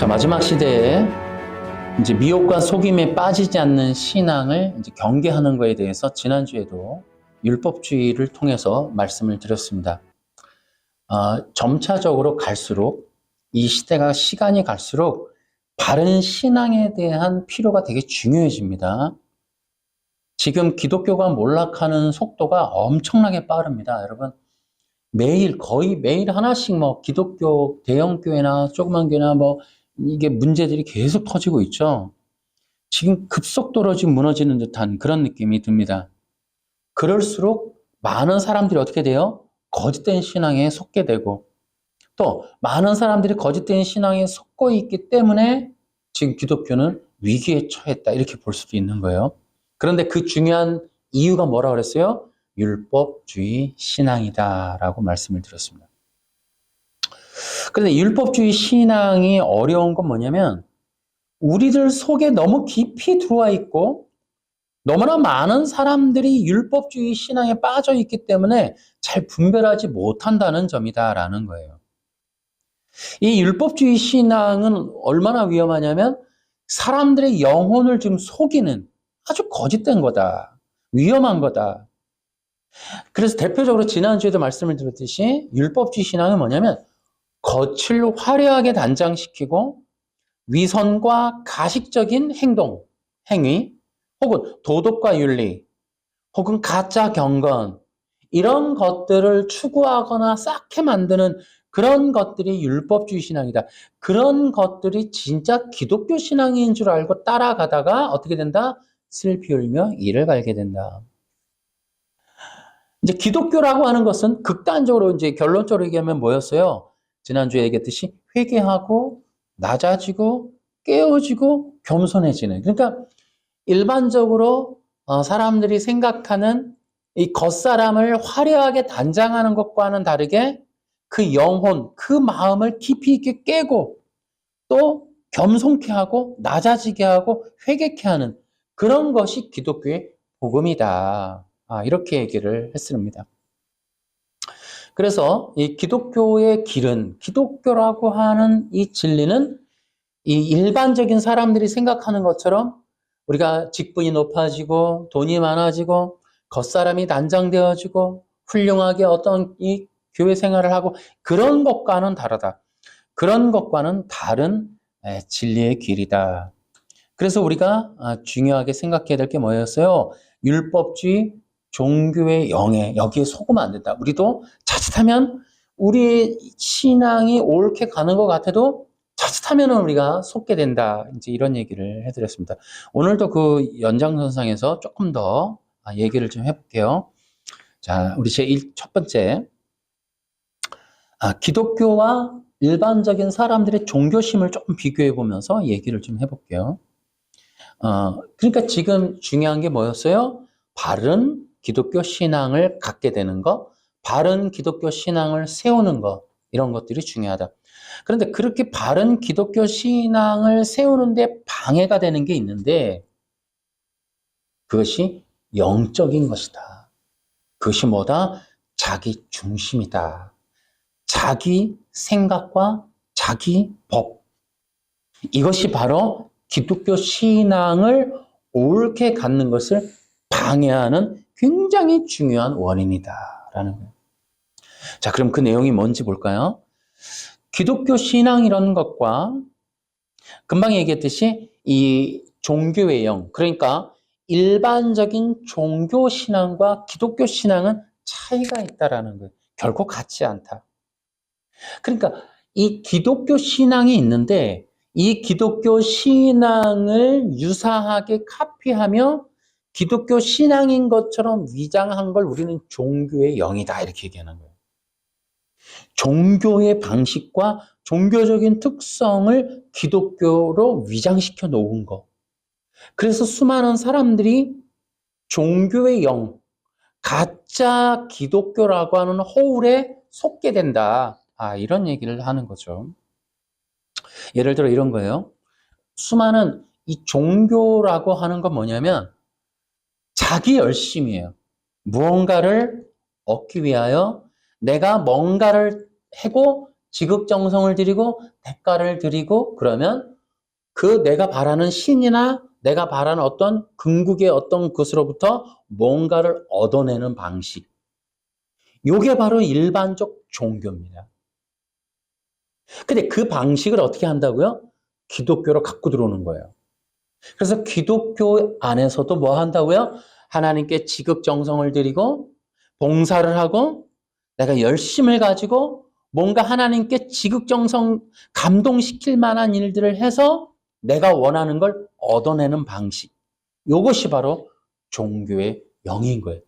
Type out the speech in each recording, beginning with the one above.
자, 마지막 시대에 이제 미혹과 속임에 빠지지 않는 신앙을 이제 경계하는 것에 대해서 지난주에도 율법주의를 통해서 말씀을 드렸습니다. 점차적으로 갈수록 이 시대가 시간이 갈수록 바른 신앙에 대한 필요가 되게 중요해집니다. 지금 기독교가 몰락하는 속도가 엄청나게 빠릅니다. 여러분, 거의 매일 하나씩 기독교 대형교회나 조그만 교회나 이게 문제들이 계속 터지고 있죠. 지금 급속도로 지금 무너지는 듯한 그런 느낌이 듭니다. 그럴수록 많은 사람들이 어떻게 돼요? 거짓된 신앙에 속게 되고, 또 많은 사람들이 거짓된 신앙에 속고 있기 때문에 지금 기독교는 위기에 처했다, 이렇게 볼 수도 있는 거예요. 그런데 그 중요한 이유가 뭐라고 그랬어요? 율법주의 신앙이다라고 말씀을 드렸습니다. 그런데 율법주의 신앙이 어려운 건 뭐냐면, 우리들 속에 너무 깊이 들어와 있고 너무나 많은 사람들이 율법주의 신앙에 빠져 있기 때문에 잘 분별하지 못한다는 점이다라는 거예요. 이 율법주의 신앙은 얼마나 위험하냐면 사람들의 영혼을 지금 속이는 아주 거짓된 거다. 위험한 거다. 그래서 대표적으로 지난주에도 말씀을 드렸듯이 율법주의 신앙은 뭐냐면 겉을 화려하게 단장시키고 위선과 가식적인 행위, 혹은 도덕과 윤리, 혹은 가짜 경건, 이런 것들을 추구하거나 쌓게 만드는 그런 것들이 율법주의 신앙이다. 그런 것들이 진짜 기독교 신앙인 줄 알고 따라가다가 어떻게 된다? 슬피 울며 이를 갈게 된다. 이제 기독교라고 하는 것은 극단적으로 이제 결론적으로 얘기하면 뭐였어요? 지난주에 얘기했듯이 회개하고 낮아지고 깨어지고 겸손해지는. 그러니까 일반적으로 사람들이 생각하는 이 겉사람을 화려하게 단장하는 것과는 다르게 그 영혼, 그 마음을 깊이 있게 깨고 또 겸손케 하고 낮아지게 하고 회개케 하는 그런 것이 기독교의 복음이다. 이렇게 얘기를 했습니다. 그래서 이 기독교의 길은, 기독교라고 하는 이 진리는 이 일반적인 사람들이 생각하는 것처럼 우리가 직분이 높아지고 돈이 많아지고 겉사람이 단장되어지고 훌륭하게 어떤 이 교회 생활을 하고 그런 것과는 다르다. 그런 것과는 다른 진리의 길이다. 그래서 우리가 중요하게 생각해야 될 게 뭐였어요? 율법주의 종교의 영에 여기에 속으면 안 된다. 우리도 자칫하면 우리의 신앙이 옳게 가는 것 같아도 자칫하면 우리가 속게 된다. 이제 이런 얘기를 해드렸습니다. 오늘도 그 연장선상에서 조금 더 얘기를 좀 해볼게요. 자, 우리 첫 번째. 기독교와 일반적인 사람들의 종교심을 조금 비교해 보면서 얘기를 좀 해볼게요. 그러니까 지금 중요한 게 뭐였어요? 바른 기독교 신앙을 갖게 되는 것, 바른 기독교 신앙을 세우는 것, 이런 것들이 중요하다. 그런데 그렇게 바른 기독교 신앙을 세우는데 방해가 되는 게 있는데 그것이 영적인 것이다. 그것이 뭐다? 자기 중심이다. 자기 생각과 자기 법. 이것이 바로 기독교 신앙을 옳게 갖는 것을 방해하는 굉장히 중요한 원인이다라는 거예요. 자, 그럼 그 내용이 뭔지 볼까요? 기독교 신앙이라는 것과 금방 얘기했듯이 이 종교의 영, 그러니까 일반적인 종교 신앙과 기독교 신앙은 차이가 있다라는 거예요. 결코 같지 않다. 그러니까 이 기독교 신앙이 있는데 이 기독교 신앙을 유사하게 카피하며 기독교 신앙인 것처럼 위장한 걸 우리는 종교의 영이다, 이렇게 얘기하는 거예요. 종교의 방식과 종교적인 특성을 기독교로 위장시켜 놓은 거. 그래서 수많은 사람들이 종교의 영, 가짜 기독교라고 하는 허울에 속게 된다. 이런 얘기를 하는 거죠. 예를 들어 이런 거예요. 수많은 이 종교라고 하는 건 뭐냐면 자기 열심이에요. 무언가를 얻기 위하여 내가 뭔가를 하고 지극정성을 드리고 대가를 드리고 그러면 그 내가 바라는 신이나 내가 바라는 어떤 궁극의 어떤 것으로부터 뭔가를 얻어내는 방식. 요게 바로 일반적 종교입니다. 근데 그 방식을 어떻게 한다고요? 기독교로 갖고 들어오는 거예요. 그래서 기독교 안에서도 뭐 한다고요? 하나님께 지극정성을 드리고 봉사를 하고 내가 열심을 가지고 뭔가 하나님께 지극정성 감동시킬 만한 일들을 해서 내가 원하는 걸 얻어내는 방식. 이것이 바로 종교의 영인 거예요.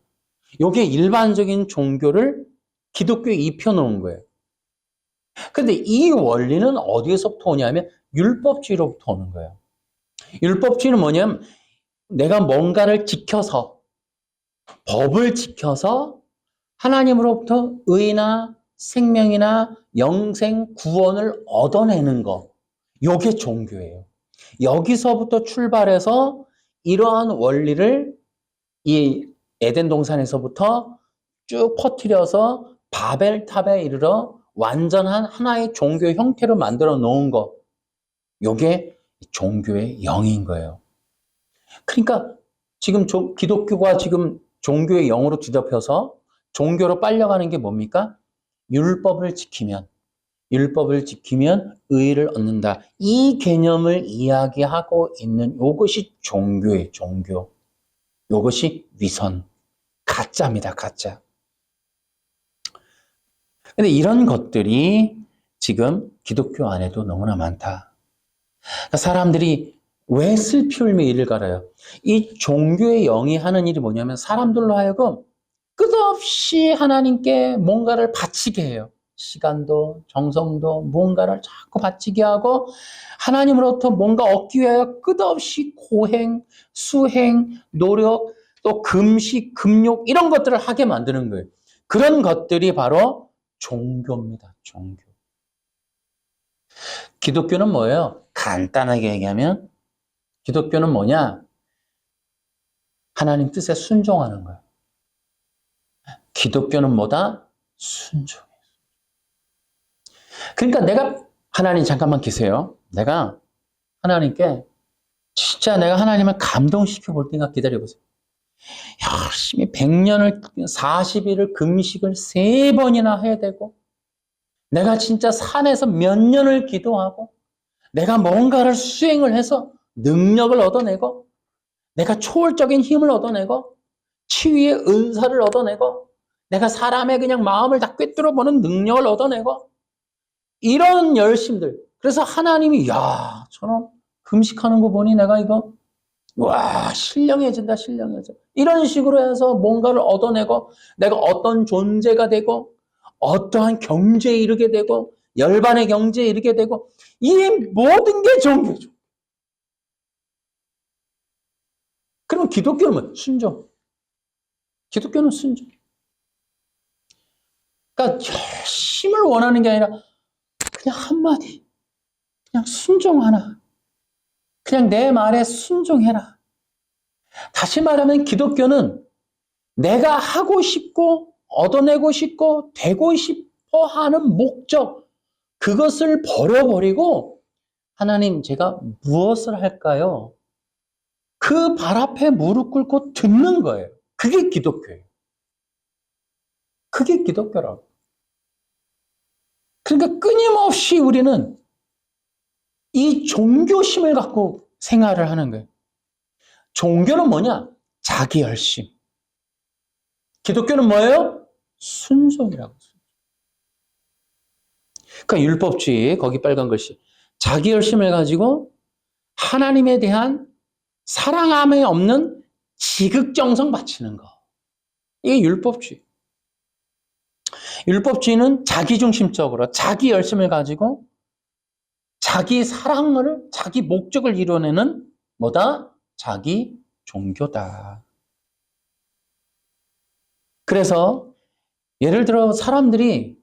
이게 일반적인 종교를 기독교에 입혀놓은 거예요. 근데 이 원리는 어디에서부터 오냐면 율법주의로부터 오는 거예요. 율법주의는 뭐냐면 내가 뭔가를 지켜서 법을 지켜서 하나님으로부터 의나 생명이나 영생, 구원을 얻어내는 거. 이게 종교예요. 여기서부터 출발해서 이러한 원리를 이 에덴 동산에서부터 쭉 퍼뜨려서 바벨탑에 이르러 완전한 하나의 종교 형태로 만들어 놓은 거. 이게 종교의 영인 거예요. 그러니까 지금 기독교가 지금 종교의 영으로 뒤덮여서 종교로 빨려가는 게 뭡니까? 율법을 지키면 의를 얻는다. 이 개념을 이야기하고 있는 이것이 종교예요, 종교. 이것이 위선, 가짜입니다, 가짜. 근데 이런 것들이 지금 기독교 안에도 너무나 많다. 그러니까 사람들이 왜 슬피 울며 이를 갈아요? 이 종교의 영이 하는 일이 뭐냐면 사람들로 하여금 끝없이 하나님께 뭔가를 바치게 해요. 시간도 정성도 뭔가를 자꾸 바치게 하고 하나님으로부터 뭔가 얻기 위하여 끝없이 고행, 수행, 노력, 또 금식, 금욕 이런 것들을 하게 만드는 거예요. 그런 것들이 바로 종교입니다. 종교. 기독교는 뭐예요? 간단하게 얘기하면 기독교는 뭐냐? 하나님 뜻에 순종하는 거예요. 기독교는 뭐다? 순종이에요. 그러니까 내가 하나님 잠깐만 계세요. 내가 하나님께 진짜 내가 하나님을 감동시켜 볼 때가 기다려보세요. 열심히 100년을 40일을 금식을 3번이나 해야 되고 내가 진짜 산에서 몇 년을 기도하고 내가 뭔가를 수행을 해서 능력을 얻어내고 내가 초월적인 힘을 얻어내고 치유의 은사를 얻어내고 내가 사람의 그냥 마음을 다 꿰뚫어 보는 능력을 얻어내고 이런 열심들. 그래서 하나님이 야 저놈 금식하는 거 보니 내가 이거 와 신령해진다 신령해져. 이런 식으로 해서 뭔가를 얻어내고 내가 어떤 존재가 되고 어떠한 경제에 이르게 되고 열반의 경제에 이르게 되고 이 모든 게 종교죠. 그러면 기독교는 뭐? 순종. 기독교는 순종. 그러니까 열심을 원하는 게 아니라 그냥 한마디, 그냥 순종하나. 그냥 내 말에 순종해라. 다시 말하면 기독교는 내가 하고 싶고 얻어내고 싶고 되고 싶어 하는 목적, 그것을 버려버리고 하나님 제가 무엇을 할까요? 그 발 앞에 무릎 꿇고 듣는 거예요. 그게 기독교예요. 그게 기독교라고. 그러니까 끊임없이 우리는 이 종교심을 갖고 생활을 하는 거예요. 종교는 뭐냐? 자기 열심. 기독교는 뭐예요? 순종이라고. 그러니까 율법주의, 거기 빨간 글씨. 자기 열심을 가지고 하나님에 대한 사랑함에 없는 지극정성 바치는 거. 이게 율법주의. 율법주의는 자기중심적으로 자기 열심을 가지고 자기 사랑을, 자기 목적을 이뤄내는 뭐다? 자기 종교다. 그래서 예를 들어 사람들이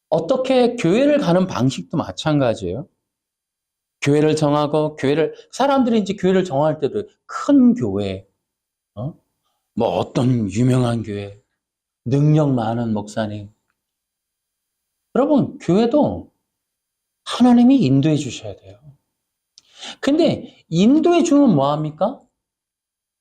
어떻게 교회를 가는 방식도 마찬가지예요. 교회를 정하고 사람들이 이제 교회를 정할 때도 큰 교회, 뭐 어떤 유명한 교회, 능력 많은 목사님. 여러분, 교회도 하나님이 인도해 주셔야 돼요. 근데 인도해 주면 뭐합니까?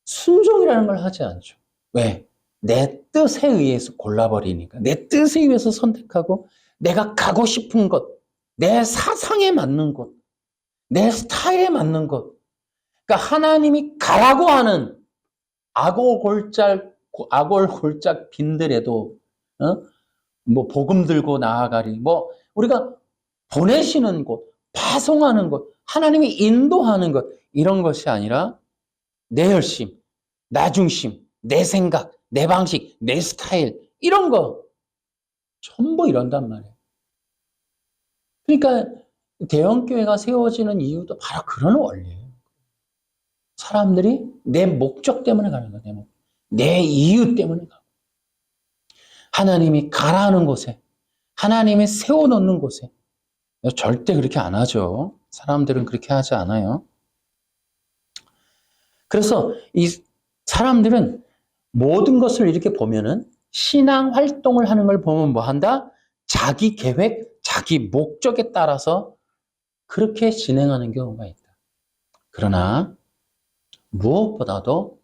순종이라는 걸 하지 않죠. 왜? 내 뜻에 의해서 골라버리니까. 내 뜻에 의해서 선택하고 내가 가고 싶은 곳, 내 사상에 맞는 곳, 내 스타일에 맞는 곳. 그러니까 하나님이 가라고 하는 아골골짝 빈들에도 뭐 복음 들고 나아가리, 뭐 우리가 보내시는 곳, 파송하는 곳, 하나님이 인도하는 것, 이런 것이 아니라 내 열심, 나 중심, 내 생각, 내 방식, 내 스타일, 이런 거 전부 이런단 말이에요. 그러니까 대형교회가 세워지는 이유도 바로 그런 원리예요. 사람들이 내 목적 때문에 가는 거예요. 내 이유 때문에 가고. 하나님이 가라는 곳에, 하나님이 세워놓는 곳에. 절대 그렇게 안 하죠. 사람들은 그렇게 하지 않아요. 그래서 이 사람들은 모든 것을 이렇게 보면은 신앙 활동을 하는 걸 보면 뭐 한다? 자기 계획, 자기 목적에 따라서 그렇게 진행하는 경우가 있다. 그러나 무엇보다도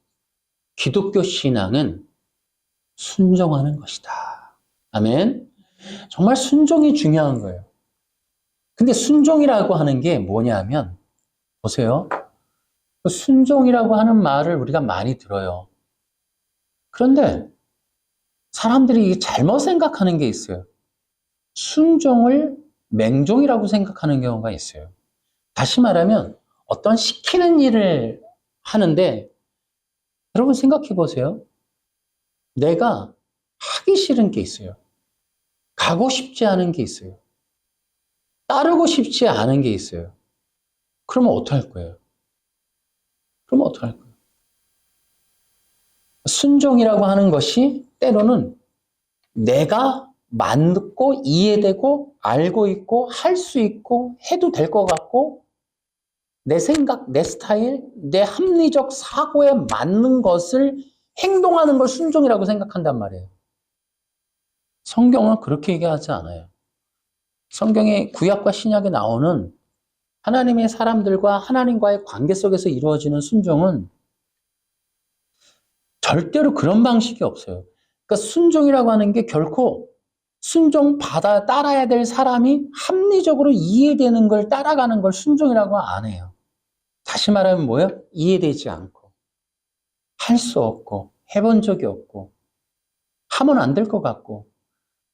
기독교 신앙은 순종하는 것이다. 아멘. 정말 순종이 중요한 거예요. 근데 순종이라고 하는 게 뭐냐면, 보세요. 순종이라고 하는 말을 우리가 많이 들어요. 그런데 사람들이 잘못 생각하는 게 있어요. 순종을 맹종이라고 생각하는 경우가 있어요. 다시 말하면 어떤 시키는 일을 하는데, 여러분 생각해 보세요. 내가 하기 싫은 게 있어요. 가고 싶지 않은 게 있어요. 따르고 싶지 않은 게 있어요. 그러면 어떡할 거예요? 그러면 어떡할 거예요? 순종이라고 하는 것이 때로는 내가 맞고 이해되고 알고 있고 할 수 있고 해도 될 것 같고 내 생각, 내 스타일, 내 합리적 사고에 맞는 것을 행동하는 걸 순종이라고 생각한단 말이에요. 성경은 그렇게 얘기하지 않아요. 성경의 구약과 신약에 나오는 하나님의 사람들과 하나님과의 관계 속에서 이루어지는 순종은 절대로 그런 방식이 없어요. 그러니까 순종이라고 하는 게 결코 따라야 될 사람이 합리적으로 이해되는 걸 따라가는 걸 순종이라고 안 해요. 다시 말하면 뭐예요? 이해되지 않고, 할 수 없고, 해본 적이 없고, 하면 안 될 것 같고,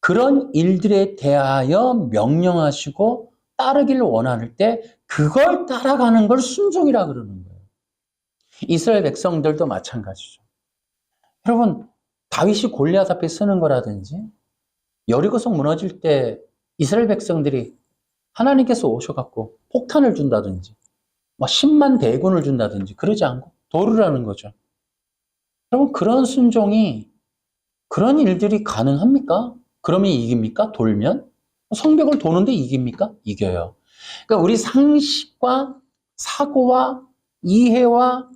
그런 일들에 대하여 명령하시고 따르기를 원할 때 그걸 따라가는 걸 순종이라 그러는 거예요. 이스라엘 백성들도 마찬가지죠. 여러분, 다윗이 골리앗 앞에 서는 거라든지 여리고성 무너질 때 이스라엘 백성들이 하나님께서 오셔갖고 폭탄을 준다든지 막 10만 대군을 준다든지 그러지 않고 도르라는 거죠. 여러분, 그런 순종이, 그런 일들이 가능합니까? 그러면 이깁니까? 돌면? 성벽을 도는데 이깁니까? 이겨요. 그러니까 우리 상식과 사고와 이해와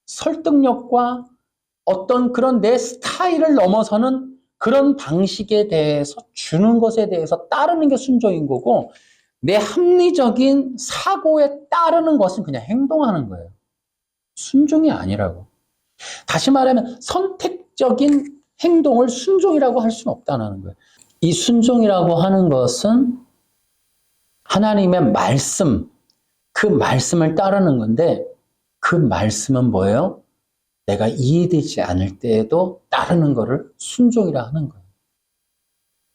설득력과 어떤 그런 내 스타일을 넘어서는 그런 방식에 대해서 주는 것에 대해서 따르는 게 순종인 거고, 내 합리적인 사고에 따르는 것은 그냥 행동하는 거예요. 순종이 아니라고. 다시 말하면 선택적인 행동을 순종이라고 할 수는 없다는 거예요. 이 순종이라고 하는 것은 하나님의 말씀, 그 말씀을 따르는 건데, 그 말씀은 뭐예요? 내가 이해되지 않을 때에도 따르는 것을 순종이라 하는 거예요.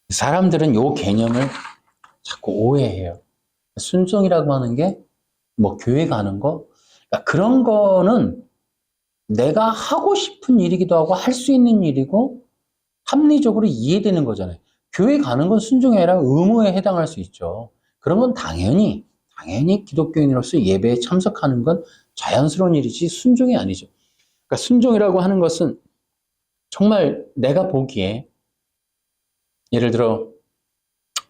사람들은 이 개념을 자꾸 오해해요. 순종이라고 하는 게 뭐 교회 가는 거, 그러니까 그런 거는 내가 하고 싶은 일이기도 하고 할 수 있는 일이고 합리적으로 이해되는 거잖아요. 교회 가는 건 순종이 아니라 의무에 해당할 수 있죠. 그런 건 당연히 기독교인으로서 예배에 참석하는 건 자연스러운 일이지 순종이 아니죠. 그러니까 순종이라고 하는 것은 정말 내가 보기에 예를 들어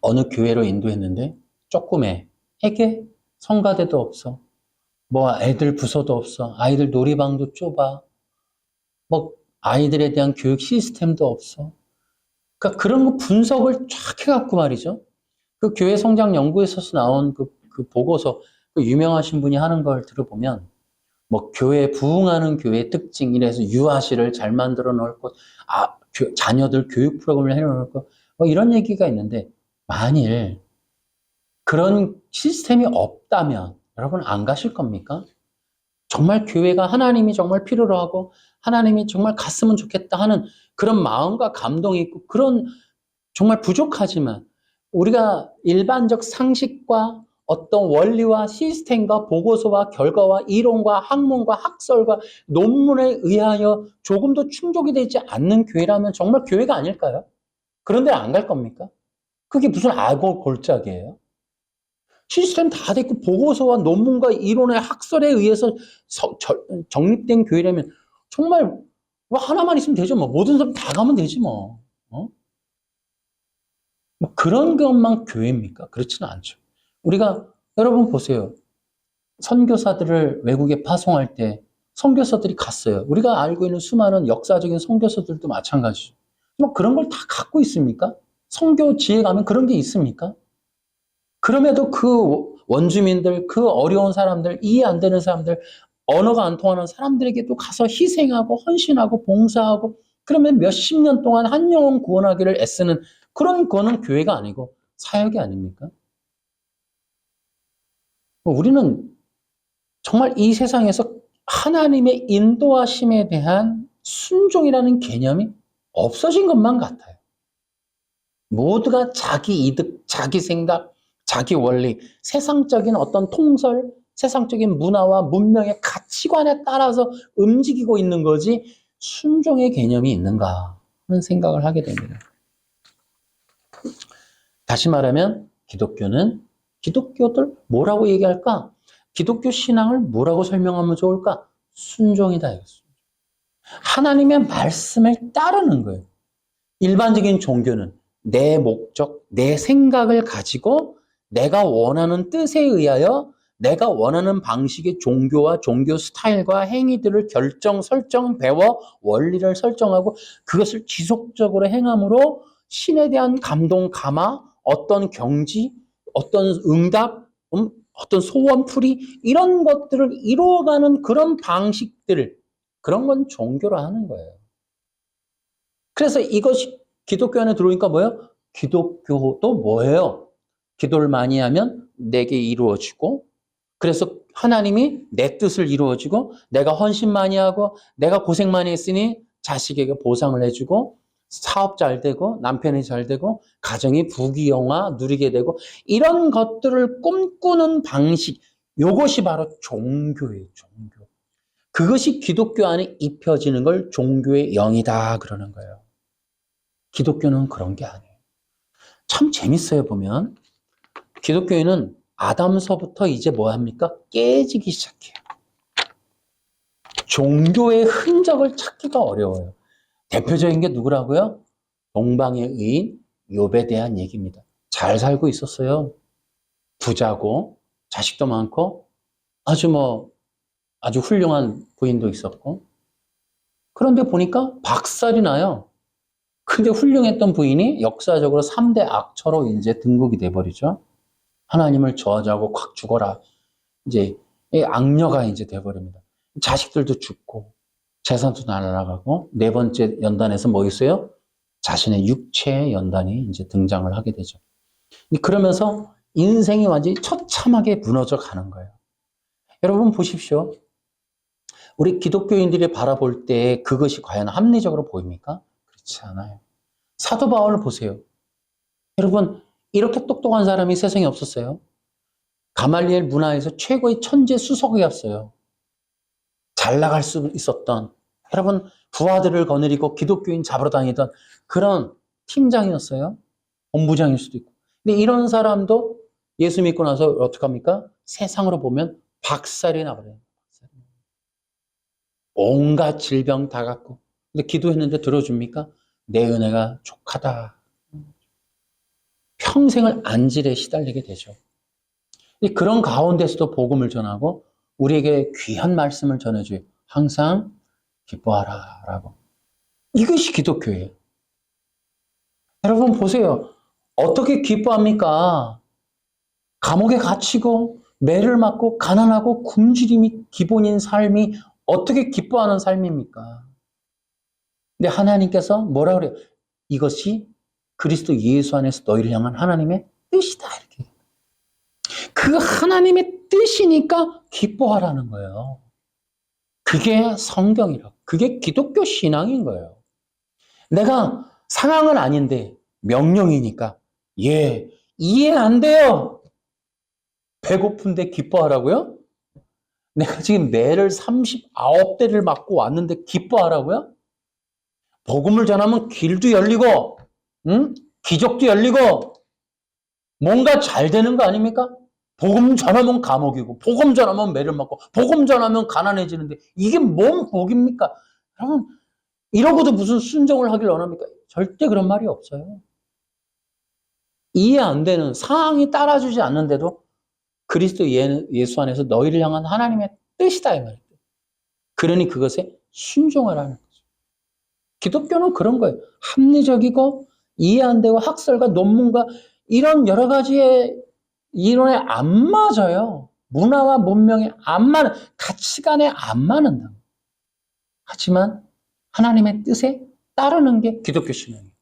어느 교회로 인도했는데 조그매 애게 성가대도 없어. 뭐 애들 부서도 없어. 아이들 놀이방도 좁아. 뭐 아이들에 대한 교육 시스템도 없어. 그러니까 그런 거 분석을 쫙 해갖고 말이죠. 그 교회 성장 연구에서 나온 그 보고서, 그 유명하신 분이 하는 걸 들어보면, 뭐 교회 부흥하는 교회의 특징 이래서 유아실을 잘 만들어 놓을 것, 자녀들 교육 프로그램을 해놓을 것, 뭐 이런 얘기가 있는데, 만일 그런 시스템이 없다면 여러분 안 가실 겁니까? 정말 교회가 하나님이 정말 필요로 하고 하나님이 정말 갔으면 좋겠다 하는 그런 마음과 감동이 있고, 그런 정말 부족하지만 우리가 일반적 상식과 어떤 원리와 시스템과 보고서와 결과와 이론과 학문과 학설과 논문에 의하여 조금도 충족이 되지 않는 교회라면 정말 교회가 아닐까요? 그런데 안 갈 겁니까? 그게 무슨 알고 골짜기예요? 시스템 다 됐고 보고서와 논문과 이론의 학설에 의해서 정립된 교회라면 정말 뭐 하나만 있으면 되죠. 뭐 모든 사람 다 가면 되지 뭐. 뭐 그런 것만 교회입니까? 그렇지는 않죠. 우리가 여러분 보세요. 선교사들을 외국에 파송할 때 선교사들이 갔어요. 우리가 알고 있는 수많은 역사적인 선교사들도 마찬가지죠. 뭐 그런 걸 다 갖고 있습니까? 선교지에 가면 그런 게 있습니까? 그럼에도 그 원주민들, 그 어려운 사람들, 이해 안 되는 사람들, 언어가 안 통하는 사람들에게도 가서 희생하고 헌신하고 봉사하고, 그러면 몇십 년 동안 한 영혼 구원하기를 애쓰는 그런 거는 교회가 아니고 사역이 아닙니까? 우리는 정말 이 세상에서 하나님의 인도하심에 대한 순종이라는 개념이 없어진 것만 같아요. 모두가 자기 이득, 자기 생각, 자기 원리, 세상적인 어떤 통설, 세상적인 문화와 문명의 가치관에 따라서 움직이고 있는 거지 순종의 개념이 있는가 하는 생각을 하게 됩니다. 다시 말하면 기독교들 뭐라고 얘기할까? 기독교 신앙을 뭐라고 설명하면 좋을까? 순종이다 이거죠. 하나님의 말씀을 따르는 거예요. 일반적인 종교는 내 목적, 내 생각을 가지고 내가 원하는 뜻에 의하여 내가 원하는 방식의 종교와 종교 스타일과 행위들을 설정, 배워 원리를 설정하고 그것을 지속적으로 행함으로 신에 대한 감동, 감화, 어떤 경지, 어떤 응답, 어떤 소원풀이 이런 것들을 이루어가는 그런 방식들, 그런 건 종교로 하는 거예요. 그래서 이것이 기독교 안에 들어오니까 뭐예요? 기독교도 뭐예요? 기도를 많이 하면 내게 이루어지고, 그래서 하나님이 내 뜻을 이루어지고, 내가 헌신 많이 하고, 내가 고생 많이 했으니 자식에게 보상을 해주고, 사업 잘 되고, 남편이 잘 되고, 가정이 부귀영화 누리게 되고, 이런 것들을 꿈꾸는 방식, 이것이 바로 종교예요, 종교. 그것이 기독교 안에 입혀지는 걸 종교의 영이다 그러는 거예요. 기독교는 그런 게 아니에요. 참 재밌어요, 보면. 기독교인은 아담서부터 이제 뭐 합니까? 깨지기 시작해요. 종교의 흔적을 찾기가 어려워요. 대표적인 게 누구라고요? 동방의 의인 욥에 대한 얘기입니다. 잘 살고 있었어요. 부자고 자식도 많고 아주 훌륭한 부인도 있었고, 그런데 보니까 박살이 나요. 근데 훌륭했던 부인이 역사적으로 3대 악처로 이제 등극이 돼버리죠. 하나님을 저주하고 콱 죽어라. 이제 악녀가 이제 돼버립니다. 자식들도 죽고, 재산도 날아가고, 네 번째 연단에서 뭐 있어요? 자신의 육체의 연단이 이제 등장을 하게 되죠. 그러면서 인생이 완전히 처참하게 무너져 가는 거예요. 여러분 보십시오. 우리 기독교인들이 바라볼 때 그것이 과연 합리적으로 보입니까? 그렇지 않아요. 사도 바울을 보세요. 여러분, 이렇게 똑똑한 사람이 세상에 없었어요. 가말리엘 문화에서 최고의 천재 수석이었어요. 잘 나갈 수 있었던, 여러분, 부하들을 거느리고 기독교인 잡으러 다니던 그런 팀장이었어요. 본부장일 수도 있고. 근데 이런 사람도 예수 믿고 나서 어떡합니까? 세상으로 보면 박살이 나버려요. 온갖 질병 다 갖고. 근데 기도했는데 들어줍니까? 내 은혜가 족하다. 평생을 안질에 시달리게 되죠. 그런 가운데서도 복음을 전하고 우리에게 귀한 말씀을 전해줘요. 항상 기뻐하라 라고. 이것이 기독교예요. 여러분 보세요. 어떻게 기뻐합니까? 감옥에 갇히고 매를 맞고 가난하고 굶주림이 기본인 삶이 어떻게 기뻐하는 삶입니까? 근데 하나님께서 뭐라 그래요? 이것이 그리스도 예수 안에서 너희를 향한 하나님의 뜻이다. 이렇게. 그 하나님의 뜻이니까 기뻐하라는 거예요. 그게 성경이라고. 그게 기독교 신앙인 거예요. 내가 상황은 아닌데 명령이니까 예, 이해 안 돼요. 배고픈데 기뻐하라고요? 내가 지금 매를 39대를 맞고 왔는데 기뻐하라고요? 복음을 전하면 길도 열리고, 응? 기적도 열리고, 뭔가 잘 되는 거 아닙니까? 복음 전하면 감옥이고, 복음 전하면 매를 맞고, 복음 전하면 가난해지는데, 이게 뭔 복입니까? 여러분, 이러고도 무슨 순종을 하길 원합니까? 절대 그런 말이 없어요. 이해 안 되는, 상황이 따라주지 않는데도 그리스도 예수 안에서 너희를 향한 하나님의 뜻이다, 이 말이에요. 그러니 그것에 순종하라는 거죠. 기독교는 그런 거예요. 합리적이고 이해 안 되고 학설과 논문과 이런 여러 가지의 이론에 안 맞아요. 문화와 문명에 안 맞는, 가치관에 안 맞는다. 하지만 하나님의 뜻에 따르는 게 기독교 신앙이에요.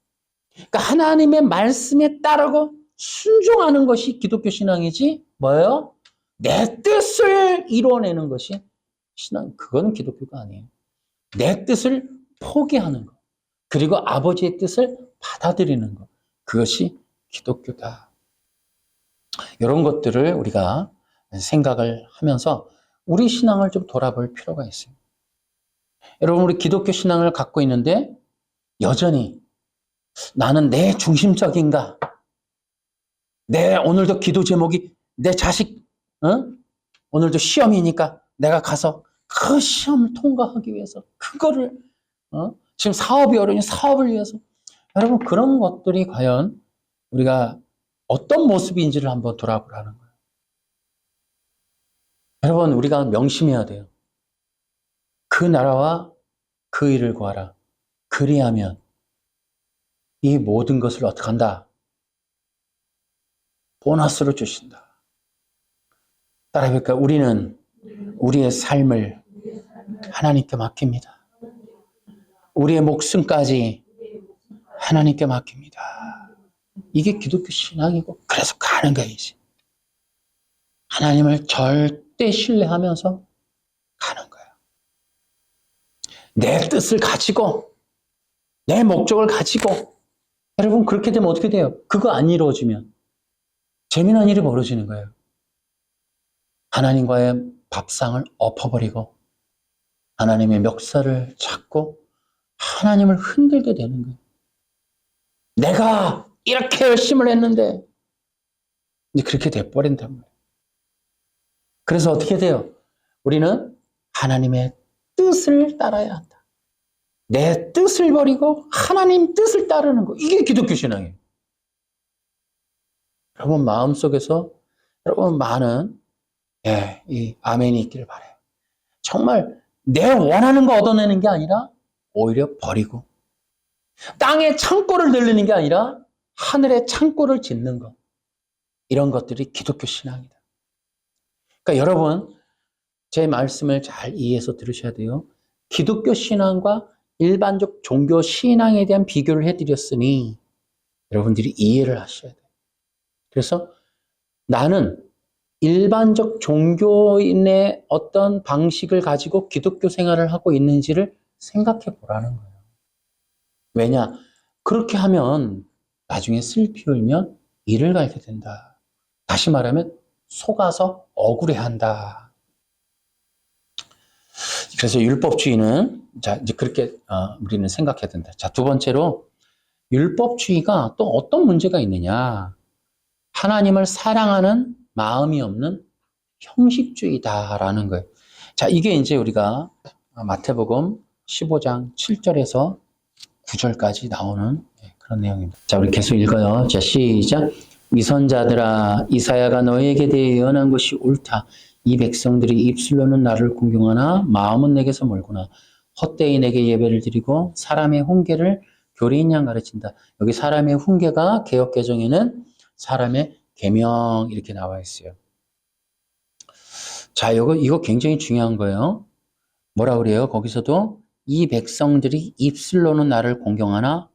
그러니까 하나님의 말씀에 따르고 순종하는 것이 기독교 신앙이지 뭐예요? 내 뜻을 이뤄내는 것이 신앙, 그거는 기독교가 아니에요. 내 뜻을 포기하는 것, 그리고 아버지의 뜻을 받아들이는 것, 그것이 기독교다. 이런 것들을 우리가 생각을 하면서 우리 신앙을 좀 돌아볼 필요가 있어요. 여러분, 우리 기독교 신앙을 갖고 있는데 여전히 나는 내 중심적인가? 내 오늘도 기도 제목이 내 자식, 오늘도 시험이니까 내가 가서 그 시험을 통과하기 위해서 그거를 지금 사업이 어려우니 사업을 위해서. 여러분, 그런 것들이 과연 우리가 어떤 모습인지를 한번 돌아보라는 거예요. 여러분, 우리가 명심해야 돼요. 그 나라와 그 일을 구하라. 그리하면 이 모든 것을 어떻게 한다? 보너스로 주신다. 따라해볼까요? 우리는 우리의 삶을 하나님께 맡깁니다. 우리의 목숨까지 하나님께 맡깁니다. 이게 기독교 신앙이고, 그래서 가는 거이지. 하나님을 절대 신뢰하면서 가는 거예요. 내 뜻을 가지고, 내 목적을 가지고, 여러분, 그렇게 되면 어떻게 돼요? 그거 안 이루어지면 재미난 일이 벌어지는 거예요. 하나님과의 밥상을 엎어버리고, 하나님의 멱살을 잡고, 하나님을 흔들게 되는 거예요. 내가 이렇게 열심을 했는데, 이제 그렇게 돼버린단 말이에요. 그래서 어떻게 돼요? 우리는 하나님의 뜻을 따라야 한다. 내 뜻을 버리고 하나님 뜻을 따르는 거. 이게 기독교 신앙이에요. 여러분 마음속에서 여러분 많은 이 아멘이 있기를 바라요. 정말 내 원하는 거 얻어내는 게 아니라 오히려 버리고 땅에 창고를 늘리는 게 아니라 하늘에 창고를 짓는 것. 이런 것들이 기독교 신앙이다. 그러니까 여러분 제 말씀을 잘 이해해서 들으셔야 돼요. 기독교 신앙과 일반적 종교 신앙에 대한 비교를 해드렸으니 여러분들이 이해를 하셔야 돼요. 그래서 나는 일반적 종교인의 어떤 방식을 가지고 기독교 생활을 하고 있는지를 생각해 보라는 거예요. 왜냐? 그렇게 하면 나중에 슬피 울면 이를 갈게 된다. 다시 말하면 속아서 억울해한다. 그래서 율법주의는 자 이제 그렇게 우리는 생각해야 된다. 자, 두 번째로 율법주의가 또 어떤 문제가 있느냐? 하나님을 사랑하는 마음이 없는 형식주의다라는 거예요. 자, 이게 이제 우리가 마태복음 15장 7절에서 9절까지 나오는 그런 내용입니다. 자, 우리 계속 읽어요. 자, 시작. 위선자들아, 이사야가 너에게 대해 예언한 것이 옳다. 이 백성들이 입술로는 나를 공경하나 마음은 내게서 멀구나. 헛되이 내게 예배를 드리고 사람의 훈계를 교리인 양 가르친다. 여기 사람의 훈계가 개역 개정에는 사람의 계명 이렇게 나와 있어요. 자, 이거 굉장히 중요한 거예요. 뭐라 그래요? 거기서도 이 백성들이 입술로는 나를 공경하나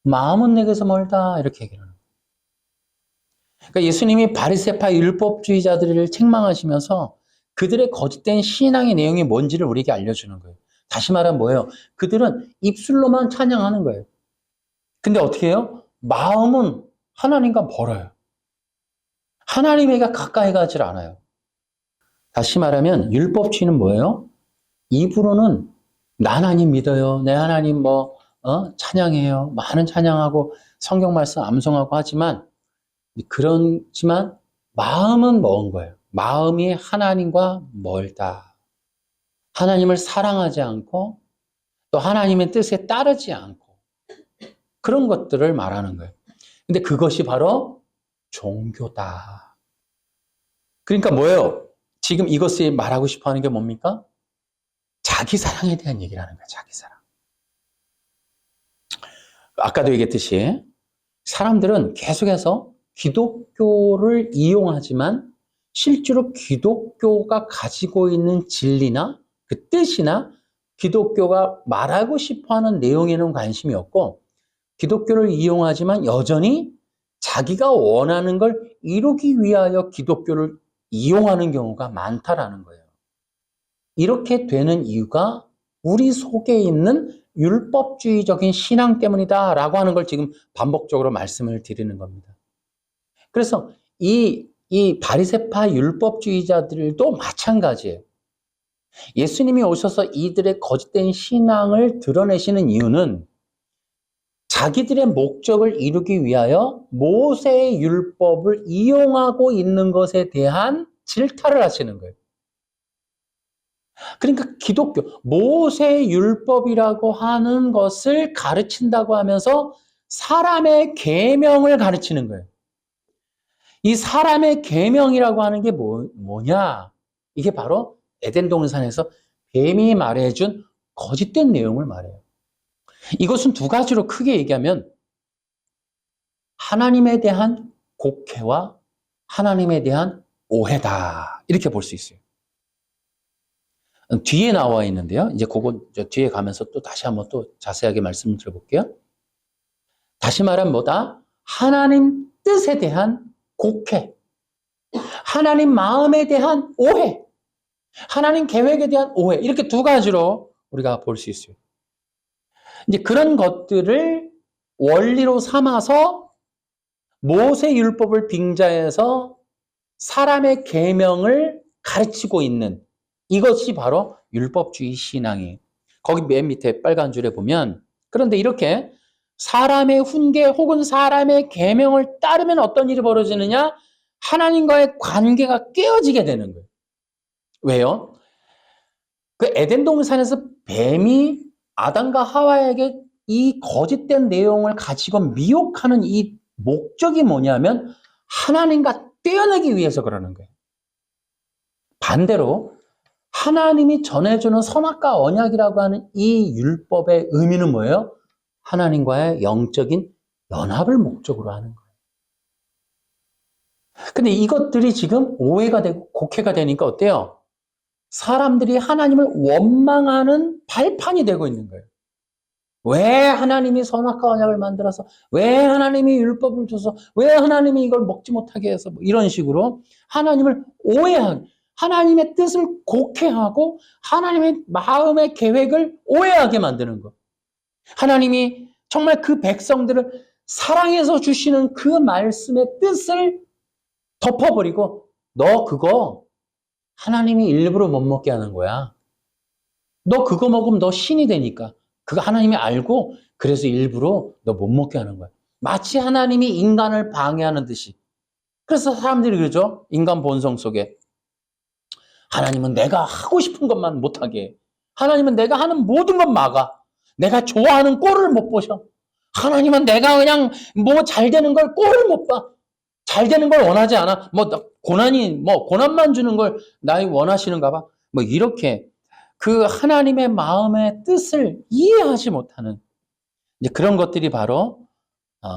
마음은 내게서 멀다 이렇게 얘기를 하는 거예요. 그러니까 예수님이 바리새파 율법주의자들을 책망하시면서 그들의 거짓된 신앙의 내용이 뭔지를 우리에게 알려주는 거예요. 다시 말하면 뭐예요? 그들은 입술로만 찬양하는 거예요. 근데 어떻게 해요? 마음은 하나님과 멀어요. 하나님에게 가까이 가질 않아요. 다시 말하면 율법주의는 뭐예요? 입으로는 나 하나님 믿어요. 내 하나님 찬양해요. 많은 찬양하고 성경 말씀 암송하고 하지만 그렇지만 마음은 먼 거예요. 마음이 하나님과 멀다. 하나님을 사랑하지 않고 또 하나님의 뜻에 따르지 않고 그런 것들을 말하는 거예요. 근데 그것이 바로 종교다. 그러니까 뭐예요? 지금 이것을 말하고 싶어 하는 게 뭡니까? 자기 사랑에 대한 얘기를 하는 거예요. 자기 사랑. 아까도 얘기했듯이 사람들은 계속해서 기독교를 이용하지만 실제로 기독교가 가지고 있는 진리나 그 뜻이나 기독교가 말하고 싶어하는 내용에는 관심이 없고 기독교를 이용하지만 여전히 자기가 원하는 걸 이루기 위하여 기독교를 이용하는 경우가 많다라는 거예요. 이렇게 되는 이유가 우리 속에 있는 율법주의적인 신앙 때문이다라고 하는 걸 지금 반복적으로 말씀을 드리는 겁니다. 그래서 이 바리새파 율법주의자들도 마찬가지예요. 예수님이 오셔서 이들의 거짓된 신앙을 드러내시는 이유는 자기들의 목적을 이루기 위하여 모세의 율법을 이용하고 있는 것에 대한 질타를 하시는 거예요. 그러니까 기독교, 모세의 율법이라고 하는 것을 가르친다고 하면서 사람의 계명을 가르치는 거예요. 이 사람의 계명이라고 하는 게 뭐냐? 이게 바로 에덴 동산에서 뱀이 말해준 거짓된 내용을 말해요. 이것은 두 가지로 크게 얘기하면 하나님에 대한 곡해와 하나님에 대한 오해다. 이렇게 볼 수 있어요. 뒤에 나와 있는데요. 이제 그거 뒤에 가면서 또 다시 한번 또 자세하게 말씀을 드려볼게요. 다시 말하면 뭐다? 하나님 뜻에 대한 곡해, 하나님 마음에 대한 오해, 하나님 계획에 대한 오해 이렇게 두 가지로 우리가 볼 수 있어요. 이제 그런 것들을 원리로 삼아서 모세 율법을 빙자해서 사람의 계명을 가르치고 있는 이것이 바로 율법주의 신앙이에요. 거기 맨 밑에 빨간 줄에 보면 그런데 이렇게 사람의 훈계 혹은 사람의 계명을 따르면 어떤 일이 벌어지느냐? 하나님과의 관계가 깨어지게 되는 거예요. 왜요? 그 에덴 동산에서 뱀이 아담과 하와에게 이 거짓된 내용을 가지고 미혹하는 이 목적이 뭐냐면 하나님과 떼어내기 위해서 그러는 거예요. 반대로 하나님이 전해주는 선악과 언약이라고 하는 이 율법의 의미는 뭐예요? 하나님과의 영적인 연합을 목적으로 하는 거예요. 근데 이것들이 지금 오해가 되고 곡해가 되니까 어때요? 사람들이 하나님을 원망하는 발판이 되고 있는 거예요. 왜 하나님이 선악과 언약을 만들어서, 왜 하나님이 율법을 줘서, 왜 하나님이 이걸 먹지 못하게 해서 뭐 이런 식으로 하나님을 오해하는, 하나님의 뜻을 곡해하고 하나님의 마음의 계획을 오해하게 만드는 것. 하나님이 정말 그 백성들을 사랑해서 주시는 그 말씀의 뜻을 덮어버리고 너 그거 하나님이 일부러 못 먹게 하는 거야. 너 그거 먹으면 너 신이 되니까. 그거 하나님이 알고 그래서 일부러 너 못 먹게 하는 거야. 마치 하나님이 인간을 방해하는 듯이. 그래서 사람들이 그러죠. 인간 본성 속에. 하나님은 내가 하고 싶은 것만 못하게 해. 하나님은 내가 하는 모든 것 막아. 내가 좋아하는 꼴을 못 보셔. 하나님은 내가 그냥 뭐 잘 되는 걸 꼴을 못 봐. 잘 되는 걸 원하지 않아. 고난만 주는 걸 나이 원하시는가 봐. 뭐 이렇게 그 하나님의 마음의 뜻을 이해하지 못하는 이제 그런 것들이 바로